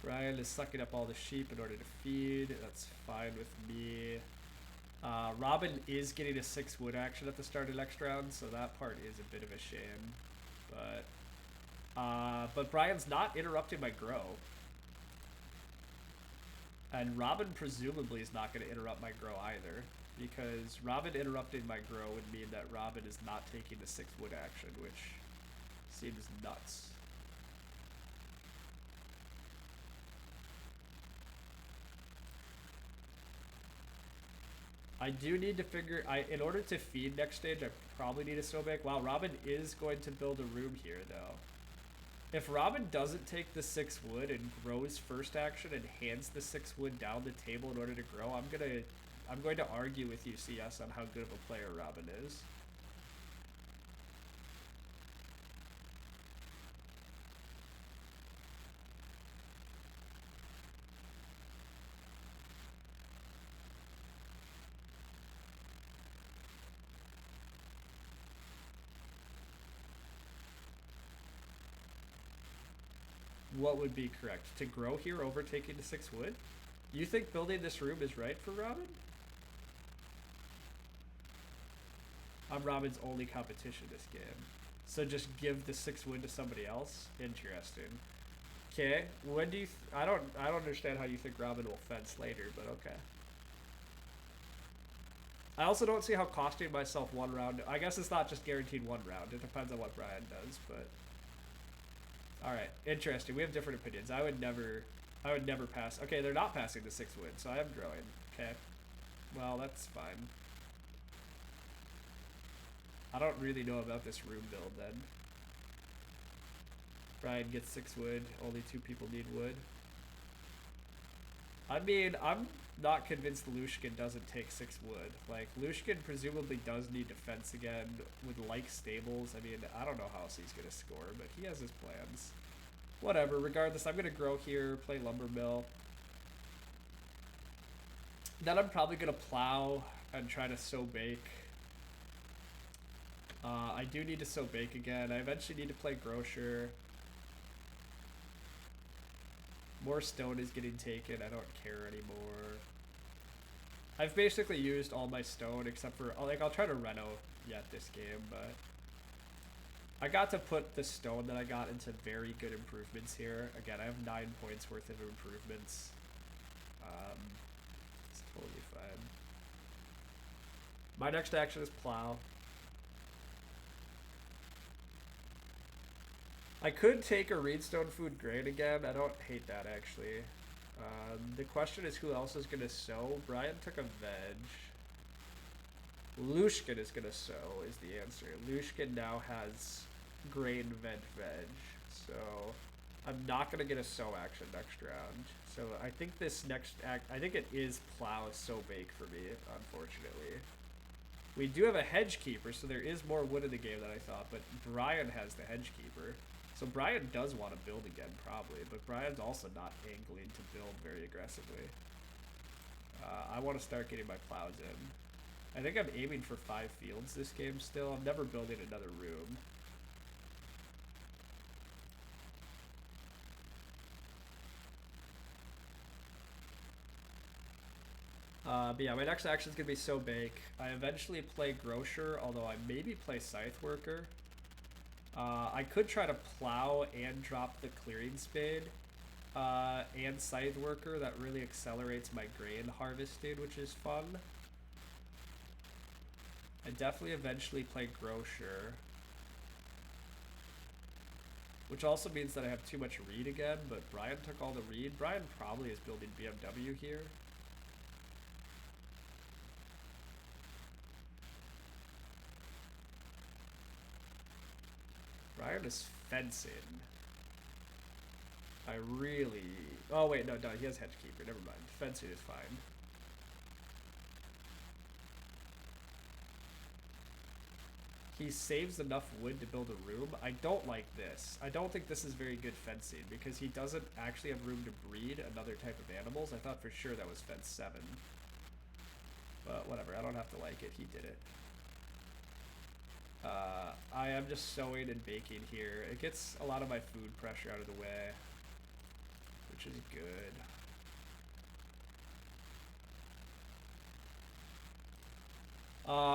Ryan is sucking up all the sheep in order to feed. That's fine with me. Robin is getting a 6 wood action at the start of next round, so that part is a bit of a shame. But Brian's not interrupting my grow. And Robin presumably is not going to interrupt my grow either, because Robin interrupting my grow would mean that Robin is not taking the 6 wood action, which seems nuts. I do need to figure, in order to feed next stage, I probably need a snowbank. Wow, Robin is going to build a room here, though. If Robin doesn't take the 6 wood and grows first action and hands the 6 wood down the table in order to grow, I'm going to argue with you, CS, on how good of a player Robin is. What would be correct? To grow here over taking the 6 wood? You think building this room is right for Robin? I'm Robin's only competition this game. So just give the 6 wood to somebody else? Interesting. Okay, when do you... I don't understand how you think Robin will fence later, but okay. I also don't see how costing myself 1 round... I guess it's not just guaranteed 1 round. It depends on what Brian does, but... Alright, interesting. We have different opinions. I would never pass. Okay, they're not passing the 6 wood, so I am growing. Okay. Well, that's fine. I don't really know about this room build then. Brian gets 6 wood. Only 2 people need wood. I mean, I'm not convinced Lushkin doesn't take 6 wood. Like, Lushkin presumably does need defense again with like stables. I mean, I don't know how else he's gonna score, but he has his plans. Whatever, regardless, I'm gonna grow here, play lumber mill. Then I'm probably gonna plow and try to sow bake. I do need to sow bake again. I eventually need to play grocer. More stone is getting taken. I don't care anymore. I've basically used all my stone except for, like, I'll try to reno yet this game, but I got to put the stone that I got into very good improvements here. Again, I have 9 points worth of improvements. It's totally fine. My next action is plow. I could take a Reedstone Food Grain again. I don't hate that, actually. The question is who else is going to sow. Brian took a veg. Lushkin is going to sow is the answer. Lushkin now has grain veg. So I'm not going to get a sow action next round. So I think this next act, I think it is plow sow bake for me, unfortunately. We do have a hedge keeper, so there is more wood in the game than I thought, but Brian has the hedge keeper. So Brian does want to build again, probably, but Brian's also not angling to build very aggressively. I want to start getting my plows in. I think I'm aiming for 5 fields this game still. I'm never building another room. But yeah, my next action is going to be sow bake. I eventually play grocer, although I maybe play scythe worker. I could try to plow and drop the clearing spade and scythe worker. That really accelerates my grain harvesting, which is fun. I definitely eventually play grocer, which also means that I have too much reed again, but Brian took all the reed. Brian probably is building BMW here. Brian is fencing. I really... Oh, wait, no, he has hedgekeeper. Never mind. Fencing is fine. He saves enough wood to build a room. I don't like this. I don't think this is very good fencing because he doesn't actually have room to breed another type of animals. I thought for sure that was fence 7. But whatever, I don't have to like it. He did it. I am just sowing and baking here. It gets a lot of my food pressure out of the way, which is good.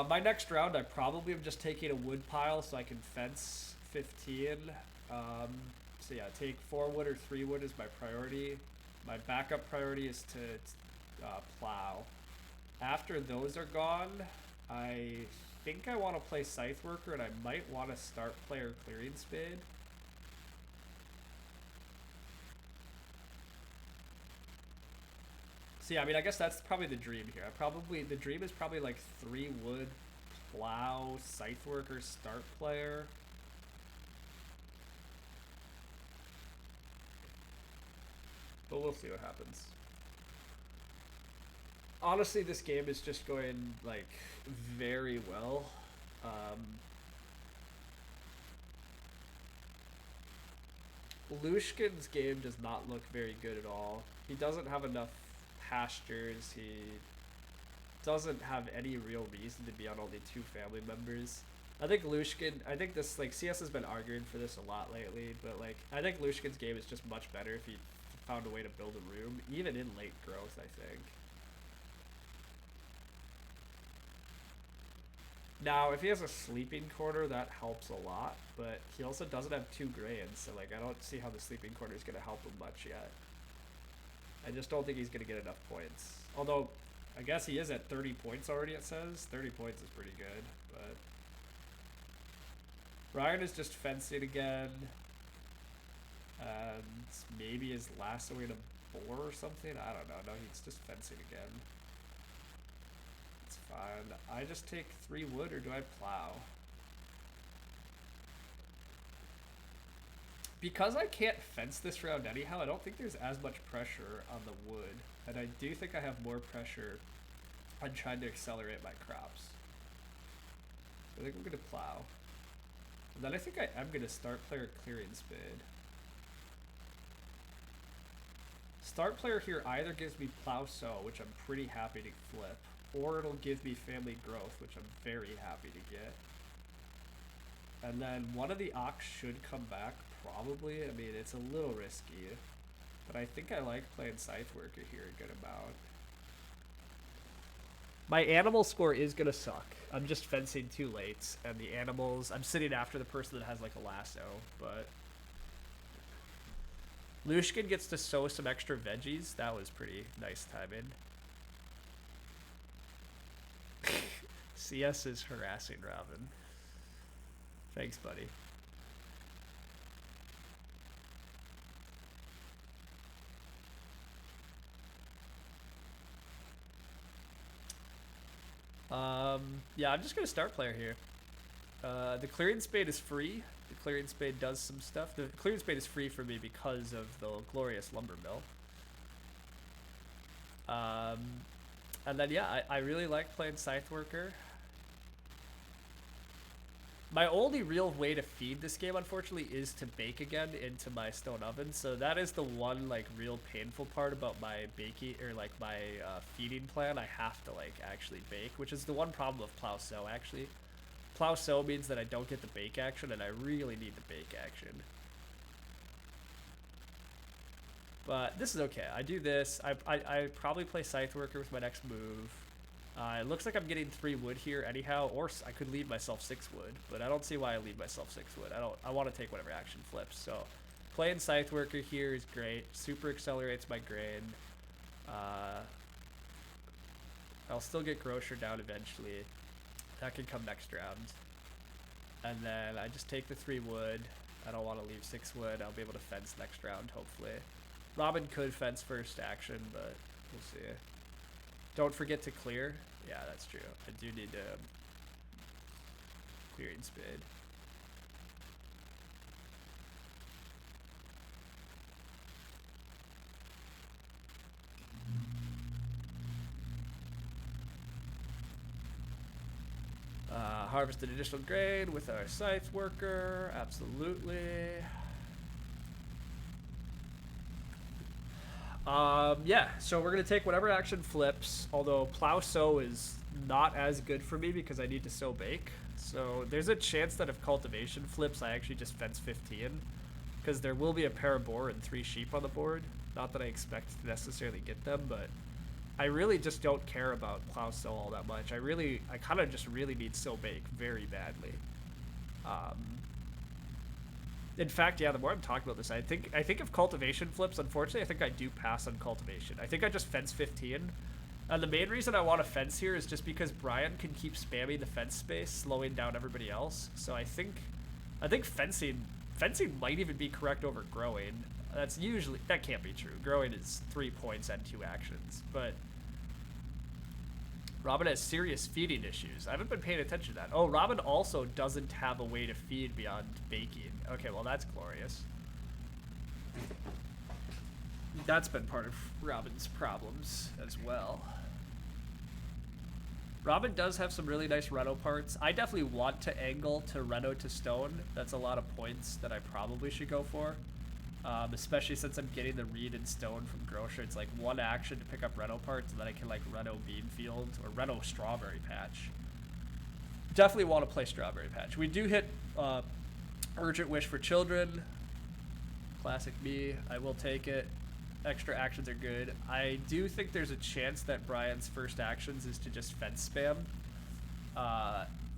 My next round, I probably am just taking a wood pile so I can fence 15. So yeah, take 4 wood or 3 wood is my priority. My backup priority is to plow. After those are gone, I think I want to play scythe worker, and I might want to start player clearing spade. So yeah, I mean, I guess that's probably the dream here. The dream is probably like 3 wood, plow, scythe worker, start player. But we'll see what happens. Honestly, this game is just going, like, very well. Lushkin's game does not look very good at all. He doesn't have enough pastures. He doesn't have any real reason to be on only 2 family members. I think this, like, CS has been arguing for this a lot lately, but, like, I think Lushkin's game is just much better if he found a way to build a room, even in late growth, I think. Now, if he has a sleeping corner, that helps a lot, but he also doesn't have 2 grains, so, like, I don't see how the sleeping corner is going to help him much yet. I just don't think he's going to get enough points. Although, I guess he is at 30 points already, it says. 30 points is pretty good, but... Ryan is just fencing again. And maybe his lassoing a boar or something? I don't know. No, he's just fencing again. It's fine. I just take 3 wood, or do I plow? Because I can't fence this round anyhow, I don't think there's as much pressure on the wood. And I do think I have more pressure on trying to accelerate my crops. So I think I'm going to plow. And then I think I am going to start player clearing spade. Start player here either gives me plow sow, which I'm pretty happy to flip, or it'll give me family growth, which I'm very happy to get. And then one of the ox should come back, probably. I mean, it's a little risky, but I think I like playing scythe worker here a good amount. My animal score is gonna suck. I'm just fencing too late, and the animals, I'm sitting after the person that has like a lasso, but Lushkin gets to sow some extra veggies. That was pretty nice timing. CS is harassing Robin. Thanks, buddy. Yeah, I'm just gonna start player here. The clearing spade is free. The clearing spade does some stuff. The clearing spade is free for me because of the glorious lumber mill. And then yeah, I really like playing Scythe Worker. My only real way to feed this game, unfortunately, is to bake again into my stone oven. So that is the one like real painful part about my baking or like my feeding plan. I have to like actually bake, which is the one problem of plow sow actually. Plow sow means that I don't get the bake action, and I really need the bake action. But this is okay. I do this. I probably play Scythe Worker with my next move. It looks like I'm getting 3 wood here anyhow, or I could leave myself 6 wood, but I don't see why I leave myself 6 wood. I want to take whatever action flips. So playing Scythe Worker here is great. Super accelerates my grain. I'll still get Grocer down eventually. That can come next round. And then I just take the 3 wood. I don't want to leave 6 wood. I'll be able to fence next round, hopefully. Robin could fence first action, but we'll see. Don't forget to clear. Yeah, that's true. I do need clearing spade. Harvest an additional grain with our Scythe Worker. Absolutely. Yeah, so we're going to take whatever action flips, although plow sow is not as good for me because I need to sow bake. So there's a chance that if cultivation flips, I actually just fence 15 because there will be a pair of boar and 3 sheep on the board. Not that I expect to necessarily get them, but I really just don't care about plow sow all that much. I kind of just really need sow bake very badly. In fact, yeah, the more I'm talking about this, I think if cultivation flips, unfortunately, I think I do pass on cultivation. I think I just fence 15. And the main reason I want to fence here is just because Brian can keep spamming the fence space, slowing down everybody else. So I think fencing might even be correct over growing. That can't be true. Growing is 3 points and 2 actions, but Robin has serious feeding issues. I haven't been paying attention to that. Oh, Robin also doesn't have a way to feed beyond baking. Okay, well, that's glorious. That's been part of Robin's problems as well. Robin does have some really nice reno parts. I definitely want to angle to reno to stone. That's a lot of points that I probably should go for. Especially since I'm getting the reed and stone from Grocer. It's like 1 action to pick up reno parts, and then I can like reno bean field or reno strawberry patch. Definitely want to play strawberry patch. We do hit urgent wish for children. Classic me. I will take it. Extra actions are good. I do think there's a chance that Brian's first actions is to just fence spam.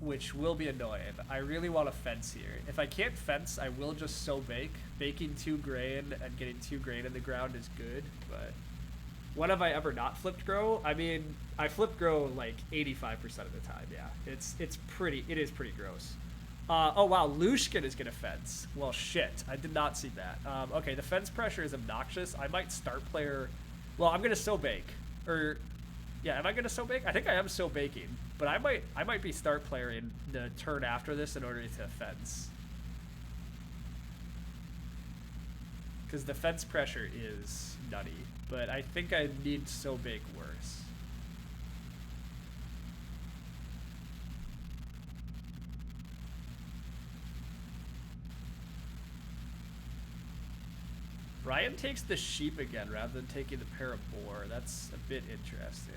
Which will be annoying. I really want to fence here. If I can't fence, I will just sow bake. Baking 2 grain and getting 2 grain in the ground is good, but when have I ever not flipped grow? I mean, I flip grow like 85% of the time, yeah. It is pretty gross. Oh wow, Lushkin is gonna fence. Well shit, I did not see that. Okay, the fence pressure is obnoxious. I might start player, well I'm gonna sow bake. Yeah, am I gonna sow bake? I think I am sow baking. But I might be start player in the turn after this in order to fence. Because the fence pressure is nutty. But I think I need sow bake worse. Brian takes the sheep again rather than taking the pair of boar. That's a bit interesting.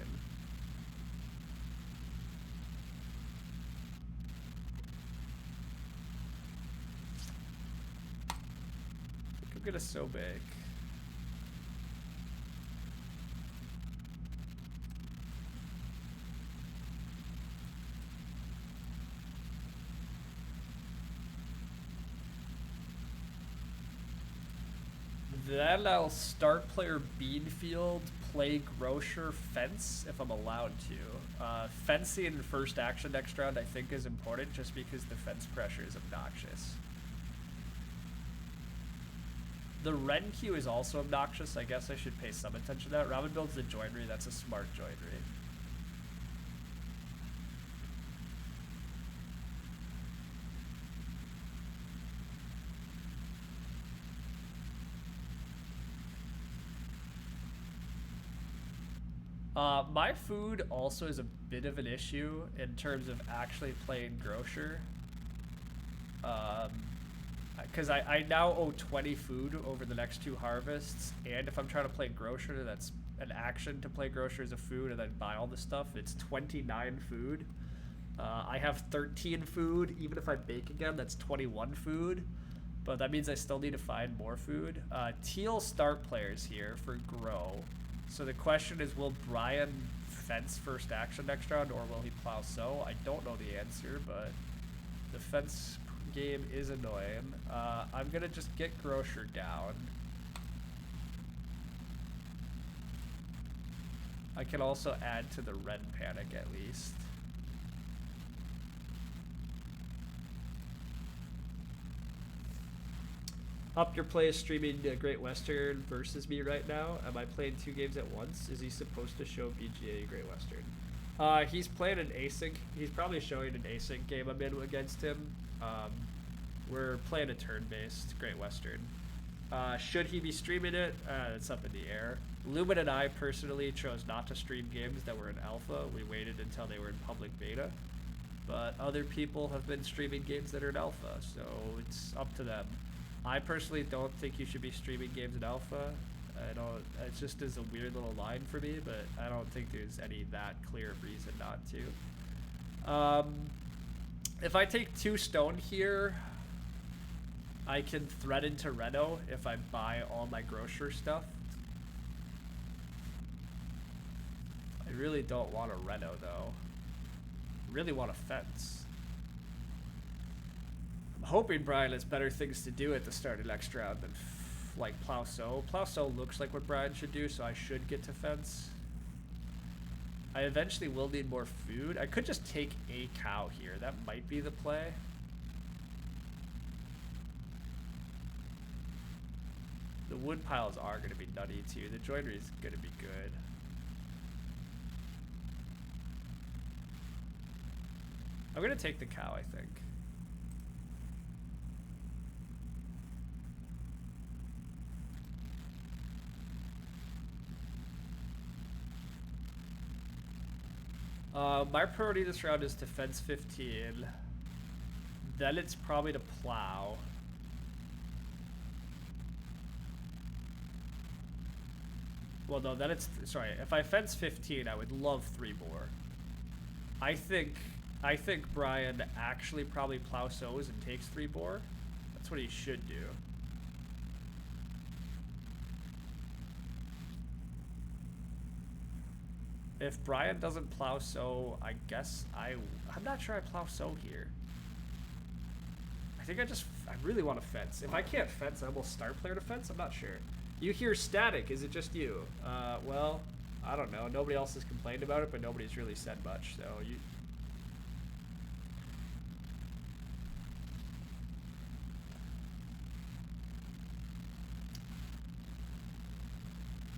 I'm gonna sow bake. Then I'll start player Beanfield, play Grocer, fence if I'm allowed to. Fencing first action next round I think is important just because the fence pressure is obnoxious. The Ren queue is also obnoxious. I guess I should pay some attention to that. Robin builds the joinery. That's a smart joinery. My food also is a bit of an issue in terms of actually playing grocer. Because I now owe 20 food over the next 2 harvests, and if I'm trying to play grocer, that's an action to play grocer as a food and then buy all the stuff. It's 29 food. I have 13 food. Even if I bake again, that's 21 food. But that means I still need to find more food. Teal start players here for grow. So the question is, will Brian fence first action next round, or will he plow sow? I don't know the answer, but the fence game is annoying. I'm gonna just get grocer down. I can also add to the red panic at least. Up your play is streaming Great Western versus me right now. Am I playing 2 games at once? Is he supposed to show BGA Great Western? He's playing an async. He's probably showing an async game I'm in against him. We're playing a turn-based Great Western. Should he be streaming it? It's up in the air. Lumen and I personally chose not to stream games that were in alpha. We waited until they were in public beta. But other people have been streaming games that are in alpha, so it's up to them. I personally don't think you should be streaming games in alpha. I don't. It just is a weird little line for me, but I don't think there's any that clear reason not to. If I take 2 stone here, I can threaten to Reno if I buy all my grocer stuff. I really don't want a Reno though. I really want a fence. I'm hoping Brian has better things to do at the start of next round than like plow sow. Plow sow looks like what Brian should do, so I should get to fence. I eventually will need more food. I could just take a cow here. That might be the play. The wood piles are going to be nutty too. The joinery is going to be good. I'm going to take the cow, I think. My priority this round is to fence 15. Then it's probably to plow. Well, no, then it's... Sorry, if I fence 15, I would love 3 more. I think Brian actually probably plow sows and takes 3 more. That's what he should do. If Brian doesn't plow sow, I guess I'm not sure I plow sow here. I think I really want to fence. If I can't fence, I will start player to fence. I'm not sure. You hear static. Is it just you? Well, I don't know. Nobody else has complained about it, but nobody's really said much. So you.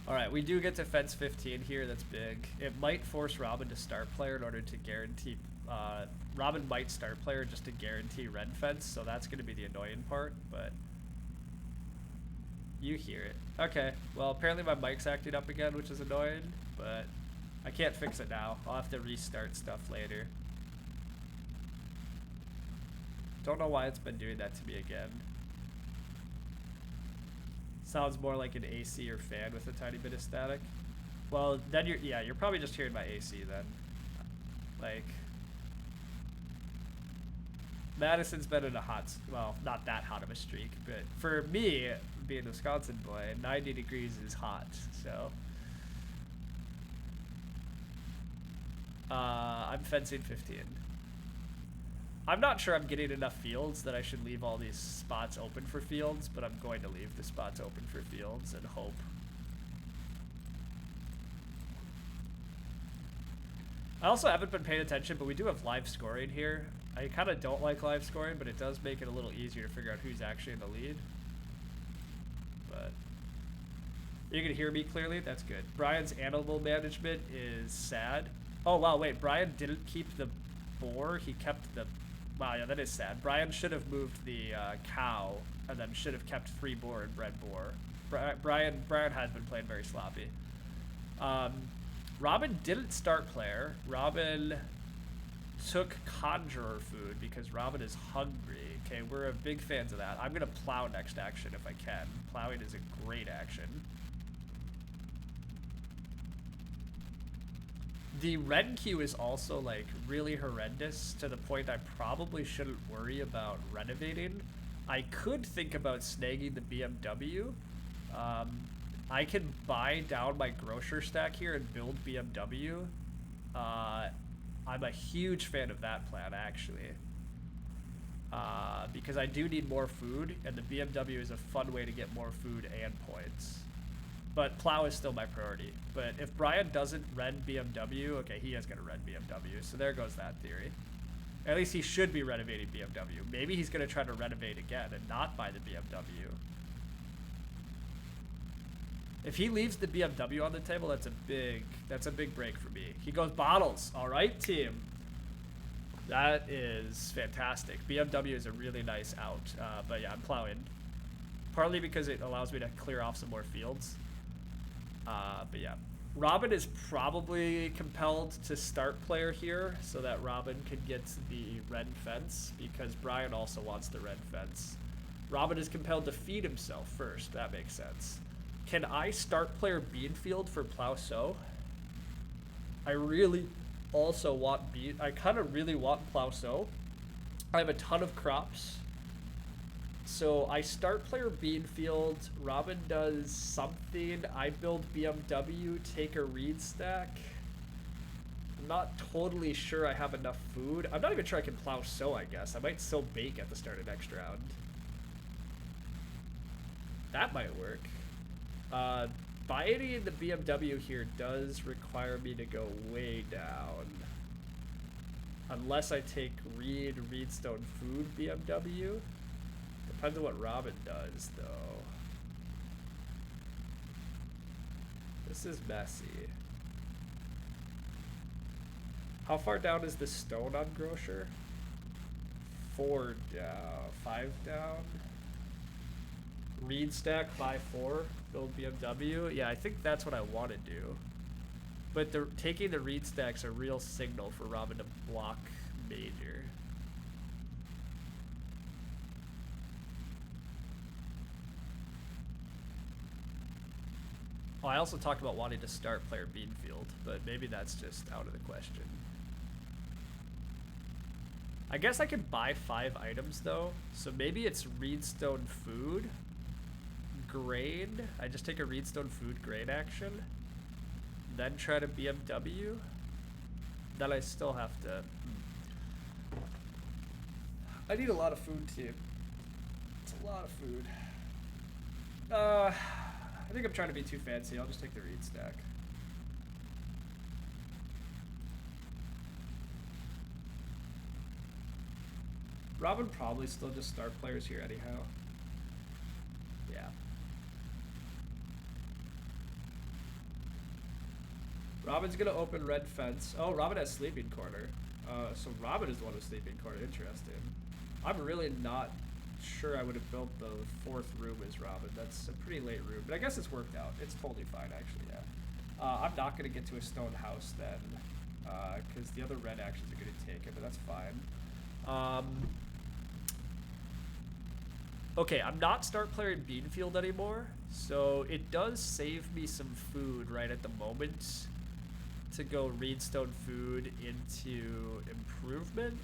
Alright, we do get to fence 15 here, that's big. It might force Robin to start player in order to guarantee... Robin might start player just to guarantee red fence, so that's going to be the annoying part, but... You hear it. Okay, well apparently my mic's acting up again, which is annoying, but I can't fix it now. I'll have to restart stuff later. Don't know why it's been doing that to me again. Sounds more like an AC or fan with a tiny bit of static. Well, then you're probably just hearing my AC then. Like, Madison's been in a well, not that hot of a streak, but for me, being a Wisconsin boy, 90 degrees is hot, so. I'm fencing 15. I'm not sure I'm getting enough fields that I should leave all these spots open for fields, but I'm going to leave the spots open for fields and hope. I also haven't been paying attention, but we do have live scoring here. I kind of don't like live scoring, but it does make it a little easier to figure out who's actually in the lead. But you can hear me clearly? That's good. Brian's animal management is sad. Oh, wow, wait. Brian didn't keep the boar. He kept the... Wow, yeah, that is sad. Brian should have moved the cow and then should have kept 3 boar and bred boar. Brian has been playing very sloppy. Robin didn't start player. Robin took Conjurer food because Robin is hungry. Okay, we're big fans of that. I'm going to plow next action if I can. Plowing is a great action. The red queue is also, like, really horrendous to the point I probably shouldn't worry about renovating. I could think about snagging the BMW. I can buy down my grocer stack here and build BMW. I'm a huge fan of that plan, actually. Because I do need more food, and the BMW is a fun way to get more food and points. But plow is still my priority. But if Brian doesn't rent BMW, okay, he is going to rent BMW, so there goes that theory. At least he should be renovating BMW. Maybe he's going to try to renovate again and not buy the BMW. If he leaves the BMW on the table, that's a big break for me. He goes bottles. All right, team. That is fantastic. BMW is a really nice out. But yeah, I'm plowing. Partly because it allows me to clear off some more fields. But yeah. Robin is probably compelled to start player here so that Robin can get the red fence because Brian also wants the red fence. Robin is compelled to feed himself first. That makes sense. Can I start player Beanfield for plow sow? I really also want I kind of really want plow sow. I have a ton of crops. So I start player Beanfield, Robin does something, I build BMW, take a reed stack. I'm not totally sure I have enough food. I'm not even sure I can plow sow, I guess. I might still bake at the start of next round. That might work. Buying the BMW here does require me to go way down. Unless I take Reedstone food BMW. Depends on what Robin does, though. This is messy. How far down is the stone on Grocer? 4 down. 5 down. Reed stack, buy 4, build BMW. Yeah, I think that's what I want to do. But taking the reed stack's a real signal for Robin to block major. Oh, I also talked about wanting to start player Beanfield, but maybe that's just out of the question. I guess I could buy 5 items though, so maybe it's Reedstone food, grain. I just take a Reedstone food grain action, then try to BMW. Then I still have to. I need a lot of food too. It's a lot of food. I think I'm trying to be too fancy. I'll just take the reed stack. Robin probably still just start players here anyhow. Yeah. Robin's gonna open red fence. Oh, Robin has sleeping corner. So Robin is the one with sleeping corner. Interesting. I'm really not sure I would have built the 4th room as Robin. That's a pretty late room, but I guess it's worked out. It's totally fine, actually, yeah. I'm not going to get to a stone house then, because the other red actions are going to take it, but that's fine. Okay, I'm not start player in Beanfield anymore, so it does save me some food right at the moment to go Reedstone food into improvement.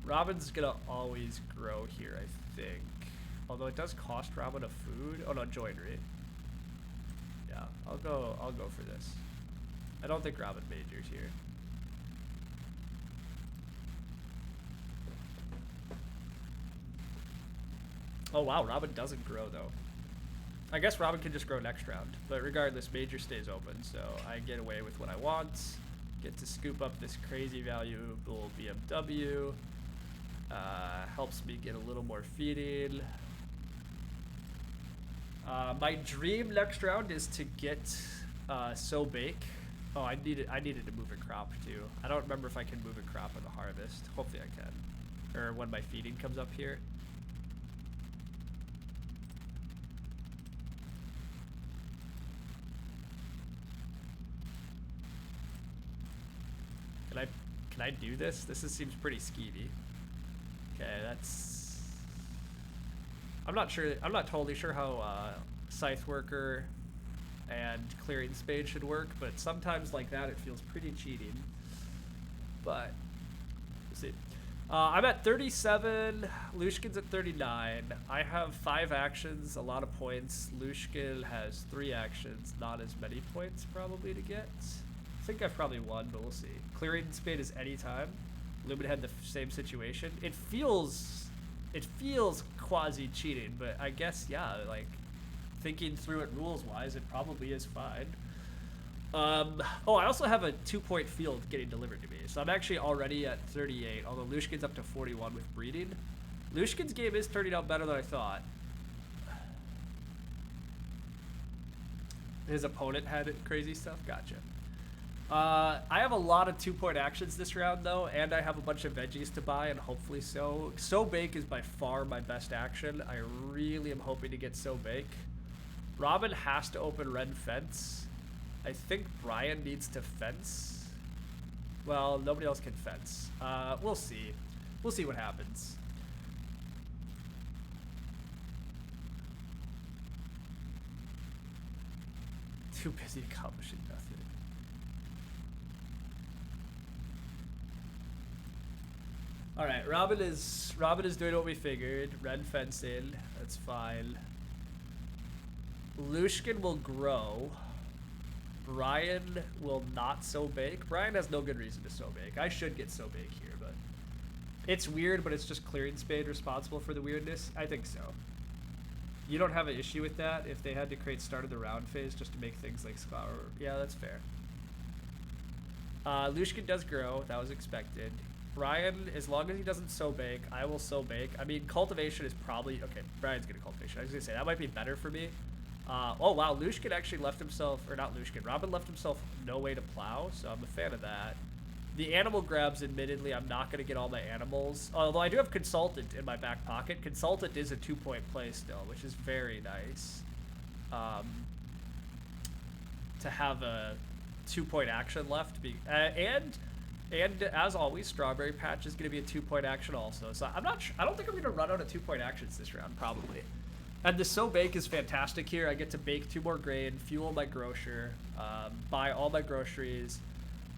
Robin's gonna always grow here, I think. Although it does cost Robin a food. Oh no, joinery. Yeah, I'll go for this. I don't think Robin majors here. Oh wow, Robin doesn't grow though. I guess Robin can just grow next round, but regardless, major stays open, so I get away with what I want. Get to scoop up this crazy valuable BMW. Helps me get a little more feeding. My dream next round is to get So Bake Oh, I needed to move a crop too. I don't remember if I can move a crop on the harvest. Hopefully I can. Or when my feeding comes up here. Can I do this? This seems pretty skeevy. Okay, that's... I'm not totally sure how Scythe Worker and Clearing Spade should work, but sometimes like that it feels pretty cheating. But, we'll see. I'm at 37, Lushkin's at 39. I have 5 actions, a lot of points. Lushkin has 3 actions, not as many points probably to get. I think I've probably won, but we'll see. Clearing Spade is anytime. Lumen had the same situation. It feels quasi cheating, but I guess, yeah, like thinking through it rules wise, it probably is fine. Oh, I also have a 2-point field getting delivered to me, so I'm actually already at 38, although Lushkin's up to 41 with breeding. Lushkin's game is turning out better than I thought. His opponent had crazy stuff. Gotcha. I have a lot of 2-point actions this round though, and I have a bunch of veggies to buy, and hopefully So Bake is by far my best action. I really am hoping to get So Bake. Robin has to open red fence. I think Brian needs to fence. Well, nobody else can fence. We'll see. We'll see what happens. Too busy accomplishing nothing. All right, Robin is doing what we figured. Red fence in. That's fine. Lushkin will grow. Brian will not So Bake. Brian has no good reason to So Bake. I should get So Bake here, but it's weird, but it's just Clearing Spade responsible for the weirdness. I think so. You don't have an issue with that if they had to create start of the round phase just to make things like Flower. Yeah, that's fair. Lushkin does grow. That was expected. Brian, as long as he doesn't So Bake, I will So Bake. I mean, cultivation is probably... Okay, Brian's going to cultivation. I was going to say, that might be better for me. Oh, wow, Lushkin actually left himself... Or not Lushkin. Robin left himself no way to plow, so I'm a fan of that. The animal grabs, admittedly, I'm not going to get all my animals. Although I do have Consultant in my back pocket. Consultant is a 2-point play still, which is very nice. To have a 2-point action left. And as always, Strawberry Patch is going to be a 2-point action also. So I don't think I'm going to run out of 2-point actions this round, probably. And the So Bake is fantastic here. I get to bake 2 more grain, fuel my grocer, buy all my groceries.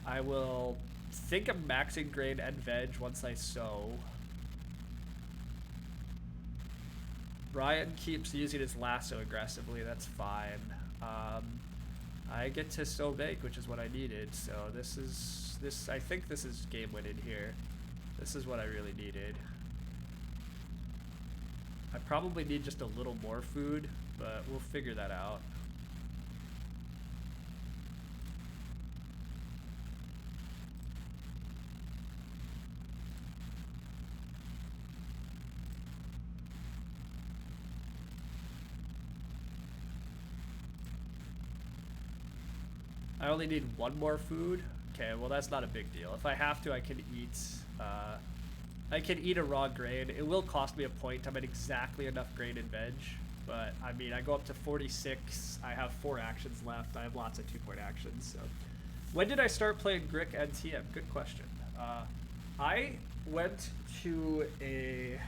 I will think I'm maxing grain and veg once I sow. Brian keeps using his lasso aggressively. That's fine. I get to So Bake, which is what I needed. So I think this is game winning here. This is what I really needed. I probably need just a little more food, but we'll figure that out. I only need 1 more food. Okay, well that's not a big deal. If I have to, I can eat a raw grain. It will cost me a point. I'm at exactly enough grain and veg, but I mean, I go up to 46. I have 4 actions left. I have lots of 2-point actions. So, when did I start playing Grick and TM? Good question. I went to a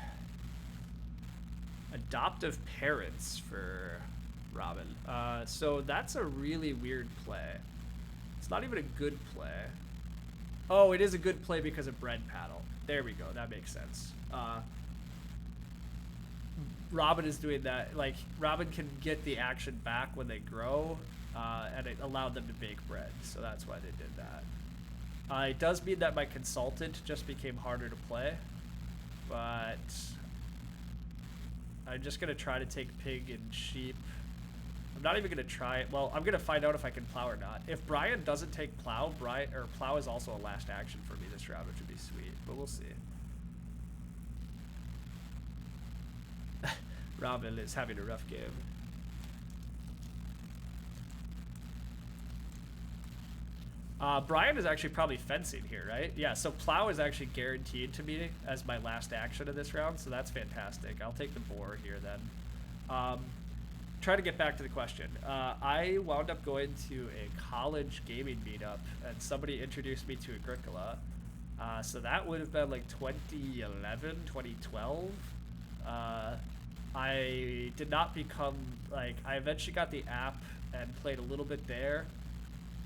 adoptive parents for Robin. So that's a really weird play. It's not even a good play. Oh, it is a good play because of bread paddle. There we go. That makes sense. Robin is doing that. Like, Robin can get the action back when they grow, and it allowed them to bake bread. So that's why they did that. It does mean that my Consultant just became harder to play, but I'm just going to try to take pig and sheep. I'm not even going to try it. Well, I'm going to find out if I can plow or not. If Brian doesn't take plow, plow is also a last action for me this round, which would be sweet, but we'll see. Robin is having a rough game. 'Cause Brian is actually probably fencing here, right? Yeah, so plow is actually guaranteed to me as my last action of this round, so that's fantastic. I'll take the boar here then. Try to get back to the question. I wound up going to a college gaming meetup, and somebody introduced me to Agricola. So that would have been like 2011, 2012. I did not become, like, I eventually got the app and played a little bit there,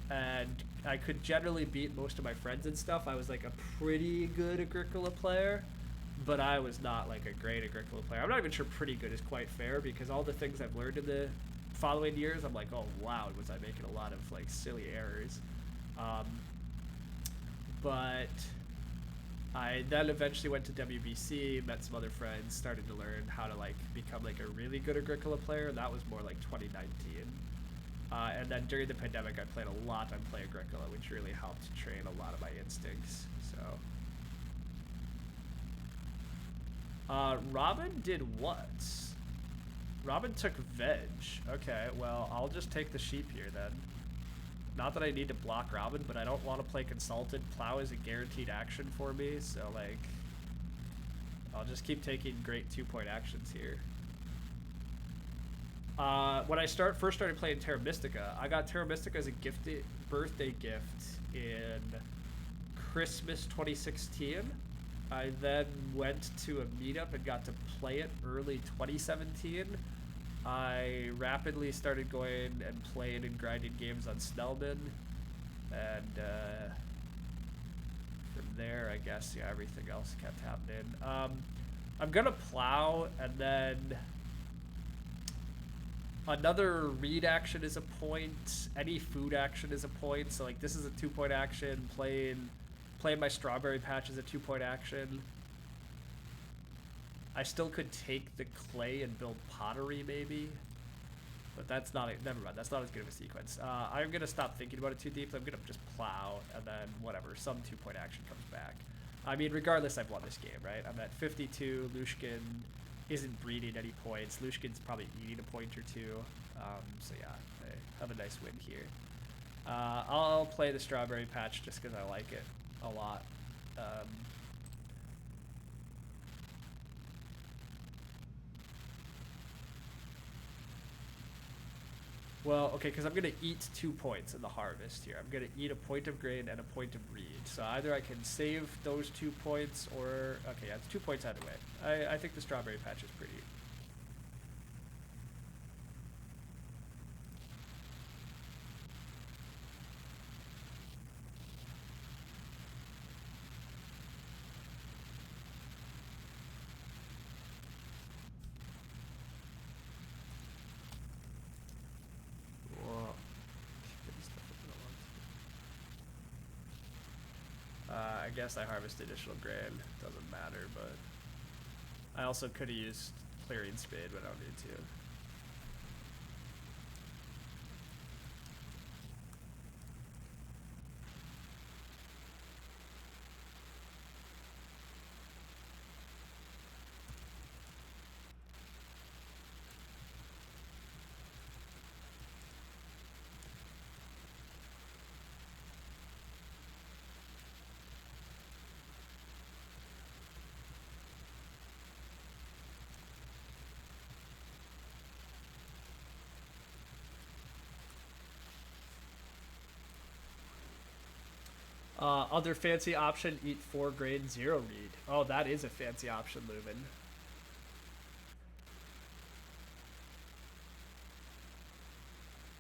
and I could generally beat most of my friends and stuff. I was like a pretty good Agricola player, but I was not like a great Agricola player. I'm not even sure pretty good is quite fair, because all the things I've learned in the following years, I'm like, oh wow, was I making a lot of like silly errors. But I then eventually went to WBC, met some other friends, started to learn how to like become like a really good Agricola player. That was more like 2019. And then during the pandemic, I played a lot on Play Agricola, which really helped train a lot of my instincts. So, Robin did what? Robin took veg. Okay, well, I'll just take the sheep here then. Not that I need to block Robin, but I don't want to play Consultant. Plow is a guaranteed action for me, so like, I'll just keep taking great 2-point actions here. When I first started playing Terra Mystica, I got Terra Mystica as a birthday gift in Christmas 2016. I then went to a meetup and got to play it early 2017. I rapidly started going and playing and grinding games on Snellman, and from there, I guess, yeah, everything else kept happening. I'm gonna plow, and then another read action is a point. Any food action is a point. So like this is a 2-point action. Playing my strawberry patch is a 2-point action. I still could take the clay and build pottery maybe, but that's not. Never mind. That's not as good of a sequence. I'm gonna stop thinking about it too deeply. I'm gonna just plow, and then whatever, some 2-point action comes back. I mean, regardless, I've won this game, right? I'm at 52. Lushkin isn't breeding any points. Lushkin's probably eating a point or two. So yeah, I have a nice win here. I'll play the strawberry patch just because I like it a lot. Well, okay, because I'm going to eat 2 points in the harvest here. I'm going to eat a point of grain and a point of reed. So either I can save those 2 points or... Okay, yeah, it's 2 points either way. I think the strawberry patch is pretty... I guess I harvest additional grain. Doesn't matter, but I also could have used clearing spade, but I don't need to. Other fancy option, eat 4 grain, 0 reed. Oh, that is a fancy option, Lubin.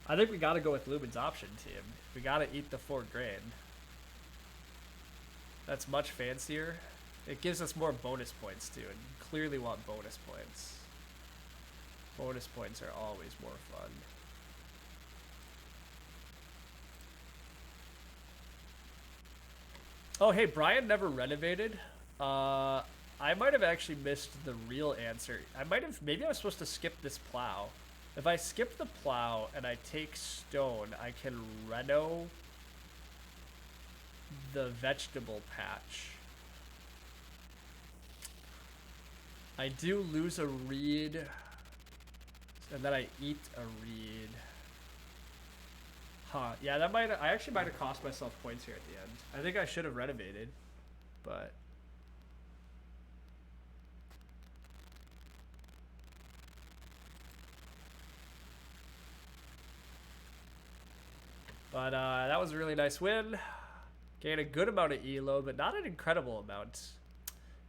I think we gotta go with Lubin's option, team. We gotta eat the 4 grain. That's much fancier. It gives us more bonus points too, and you clearly want bonus points. Bonus points are always more fun. Oh, hey, Brian never renovated. I might have actually missed the real answer. Maybe I was supposed to skip this plow. If I skip the plow and I take stone, I can reno the vegetable patch. I do lose a reed, and then I eat a reed. Huh. Yeah, that might. I actually might have cost myself points here at the end. I think I should have renovated, but. But that was a really nice win. Gained a good amount of elo, but not an incredible amount.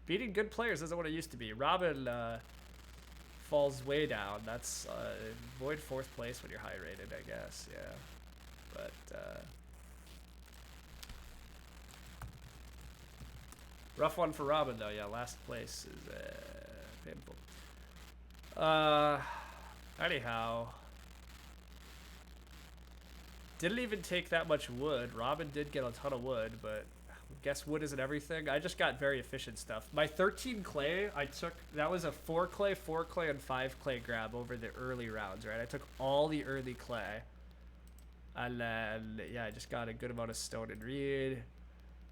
Beating good players isn't what it used to be. Robin falls way down. That's avoid 4th place when you're high rated, I guess. Yeah, but rough one for Robin though. Yeah, last place is painful. Anyhow, didn't even take that much wood. Robin did get a ton of wood, but guess wood isn't everything. I just got very efficient stuff. My 13 clay, I took, that was a 4 clay, and 5 clay grab over the early rounds, right? I took all the early clay. And then, yeah, I just got a good amount of stone and reed.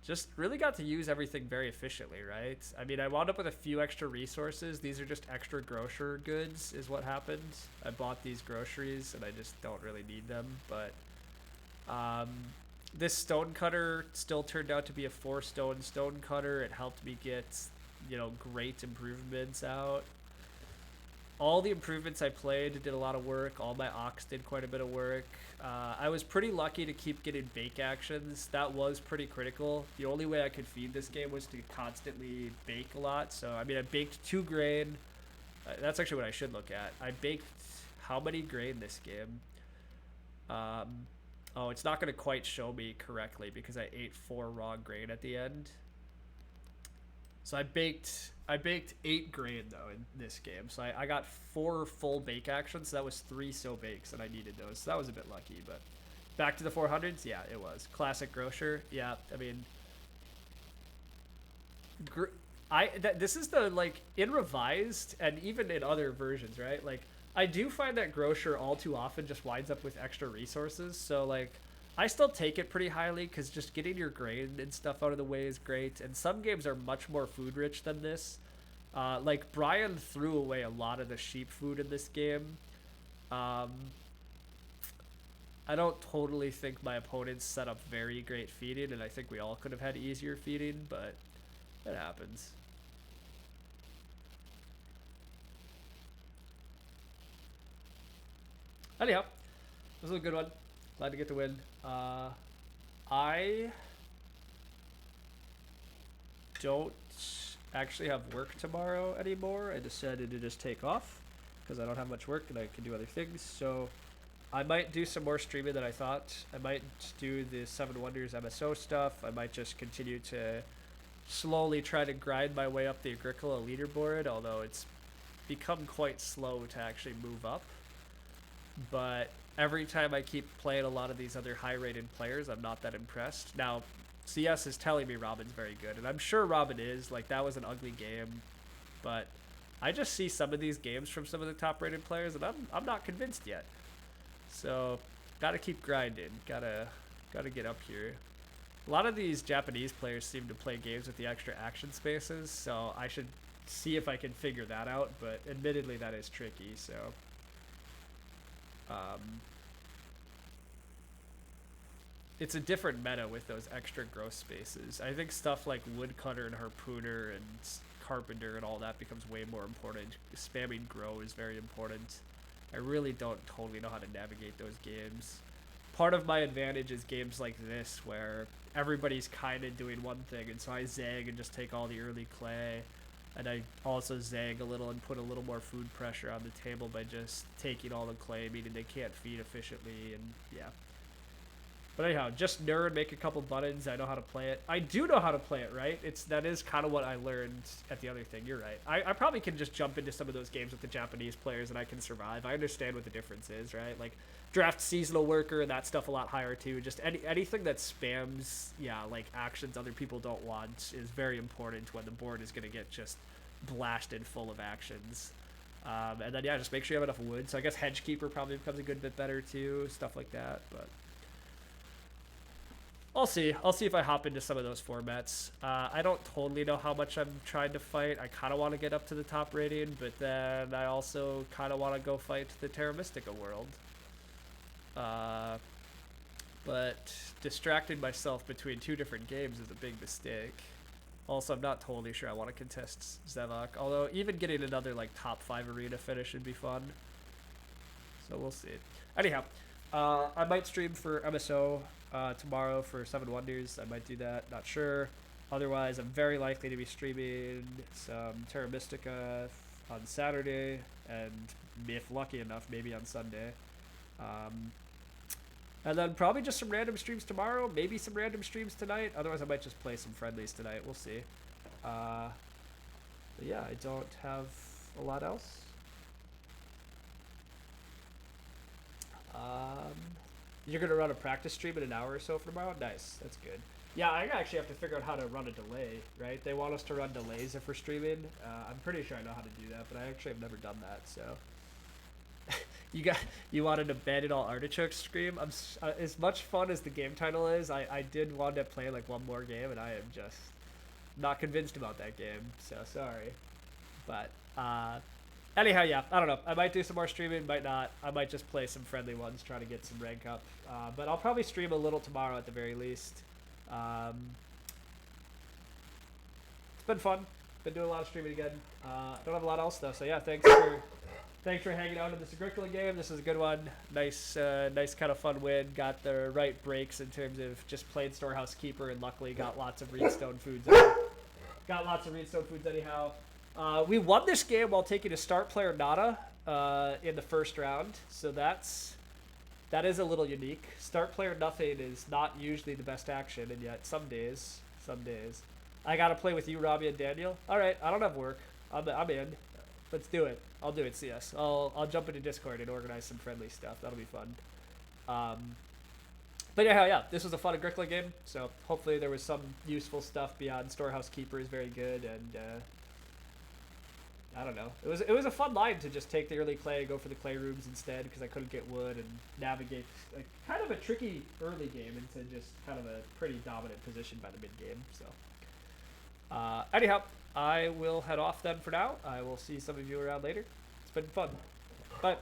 Just really got to use everything very efficiently, right? I mean, I wound up with a few extra resources. These are just extra grocer goods is what happened. I bought these groceries and I just don't really need them, but this stone cutter still turned out to be a 4-stone stone cutter. It helped me get, you know, great improvements out. All the improvements I played did a lot of work. All my ox did quite a bit of work. I was pretty lucky to keep getting bake actions. That was pretty critical. The only way I could feed this game was to constantly bake a lot. So, I mean, I baked 2 grain. That's actually what I should look at. I baked how many grain this game? Oh, it's not going to quite show me correctly because I ate 4 raw grain at the end. So I baked 8 grain though in this game. So I got 4 full bake actions. So that was 3 so bakes and I needed those. So that was a bit lucky, but back to the 400s. Yeah, it was classic grocer. Yeah. I mean, this is the, like, in revised and even in other versions, right? Like, I do find that grocer all too often just winds up with extra resources. So, like, I still take it pretty highly because just getting your grain and stuff out of the way is great. And some games are much more food rich than this. Like, Brian threw away a lot of the sheep food in this game. I don't totally think my opponents set up very great feeding, and I think we all could have had easier feeding, but it happens. Anyhow, this was a good one. Glad to get the win. I don't actually have work tomorrow anymore. I decided to just take off because I don't have much work and I can do other things. So I might do some more streaming than I thought. I might do the 7 Wonders MSO stuff. I might just continue to slowly try to grind my way up the Agricola leaderboard, although it's become quite slow to actually move up. But every time I keep playing a lot of these other high-rated players, I'm not that impressed. Now, CS is telling me Robin's very good, and I'm sure Robin is. Like, that was an ugly game, but I just see some of these games from some of the top-rated players, and I'm not convinced yet. So, gotta keep grinding. Gotta get up here. A lot of these Japanese players seem to play games with the extra action spaces, so I should see if I can figure that out, but admittedly that is tricky, so... it's a different meta with those extra growth spaces. I think stuff like woodcutter and harpooner and carpenter and all that becomes way more important. Spamming grow is very important. I really don't totally know how to navigate those games. Part of my advantage is games like this where everybody's kind of doing one thing, and so I zag and just take all the early clay. And I also zag a little and put a little more food pressure on the table by just taking all the clay, meaning they can't feed efficiently, and yeah. But anyhow, just nerd, make a couple buttons. I know how to play it. I do know how to play it, right? That is kind of what I learned at the other thing. You're right. I probably can just jump into some of those games with the Japanese players and I can survive. I understand what the difference is, right? Like, draft seasonal worker and that stuff a lot higher too. Just anything that spams, yeah, like actions other people don't want is very important when the board is going to get just blasted full of actions. And then, yeah, just make sure you have enough wood. So I guess Hedgekeeper probably becomes a good bit better too, stuff like that, but... I'll see if I hop into some of those formats. I don't totally know how much I'm trying to fight. I kind of want to get up to the top rating, but then I also kind of want to go fight the Terra Mystica world. but distracting myself between 2 different games is a big mistake. Also, I'm not totally sure I want to contest Zevok, although even getting another like top 5 arena finish would be fun. So we'll see. Anyhow, I might stream for MSO tomorrow for 7 Wonders. I might do that, not sure. Otherwise, I'm very likely to be streaming some Terra Mystica on Saturday, and if lucky enough, maybe on Sunday. And then probably just some random streams tomorrow, maybe some random streams tonight. Otherwise, I might just play some friendlies tonight. We'll see. But yeah, I don't have a lot else. You're gonna run a practice stream in an hour or so for tomorrow? Nice, that's good. Yeah, I actually have to figure out how to run a delay, right? They want us to run delays if we're streaming. I'm pretty sure I know how to do that, but I actually have never done that, so. You wanted to ban it all artichoke stream? As much fun as the game title is, I did want to play like one more game, and I am just not convinced about that game, so sorry. But, anyhow, yeah, I don't know. I might do some more streaming, might not. I might just play some friendly ones, try to get some rank up. But I'll probably stream a little tomorrow at the very least. It's been fun. Been doing a lot of streaming again. Don't have a lot else though, so yeah, thanks for hanging out in this Agricola game. This is a good one. Nice kind of fun win. Got the right breaks in terms of just played Storehouse Keeper, and luckily got lots of Reedstone foods. Anyhow. We won this game while taking a start player Nada in the first round, so that is a little unique. Start player nothing is not usually the best action, and yet some days. I gotta play with you, Robbie and Daniel. All right, I don't have work. I'm in. Let's do it. I'll do it. CS. I'll jump into Discord and organize some friendly stuff. That'll be fun. But yeah, this was a fun Agricola game. So hopefully there was some useful stuff beyond Storehouse Keeper is very good, and I don't know. It was a fun line to just take the early clay, go for the clay rooms instead because I couldn't get wood, and navigate kind of a tricky early game into just kind of a pretty dominant position by the mid game. So anyhow, I will head off then for now. I will see some of you around later. It's been fun. Bye.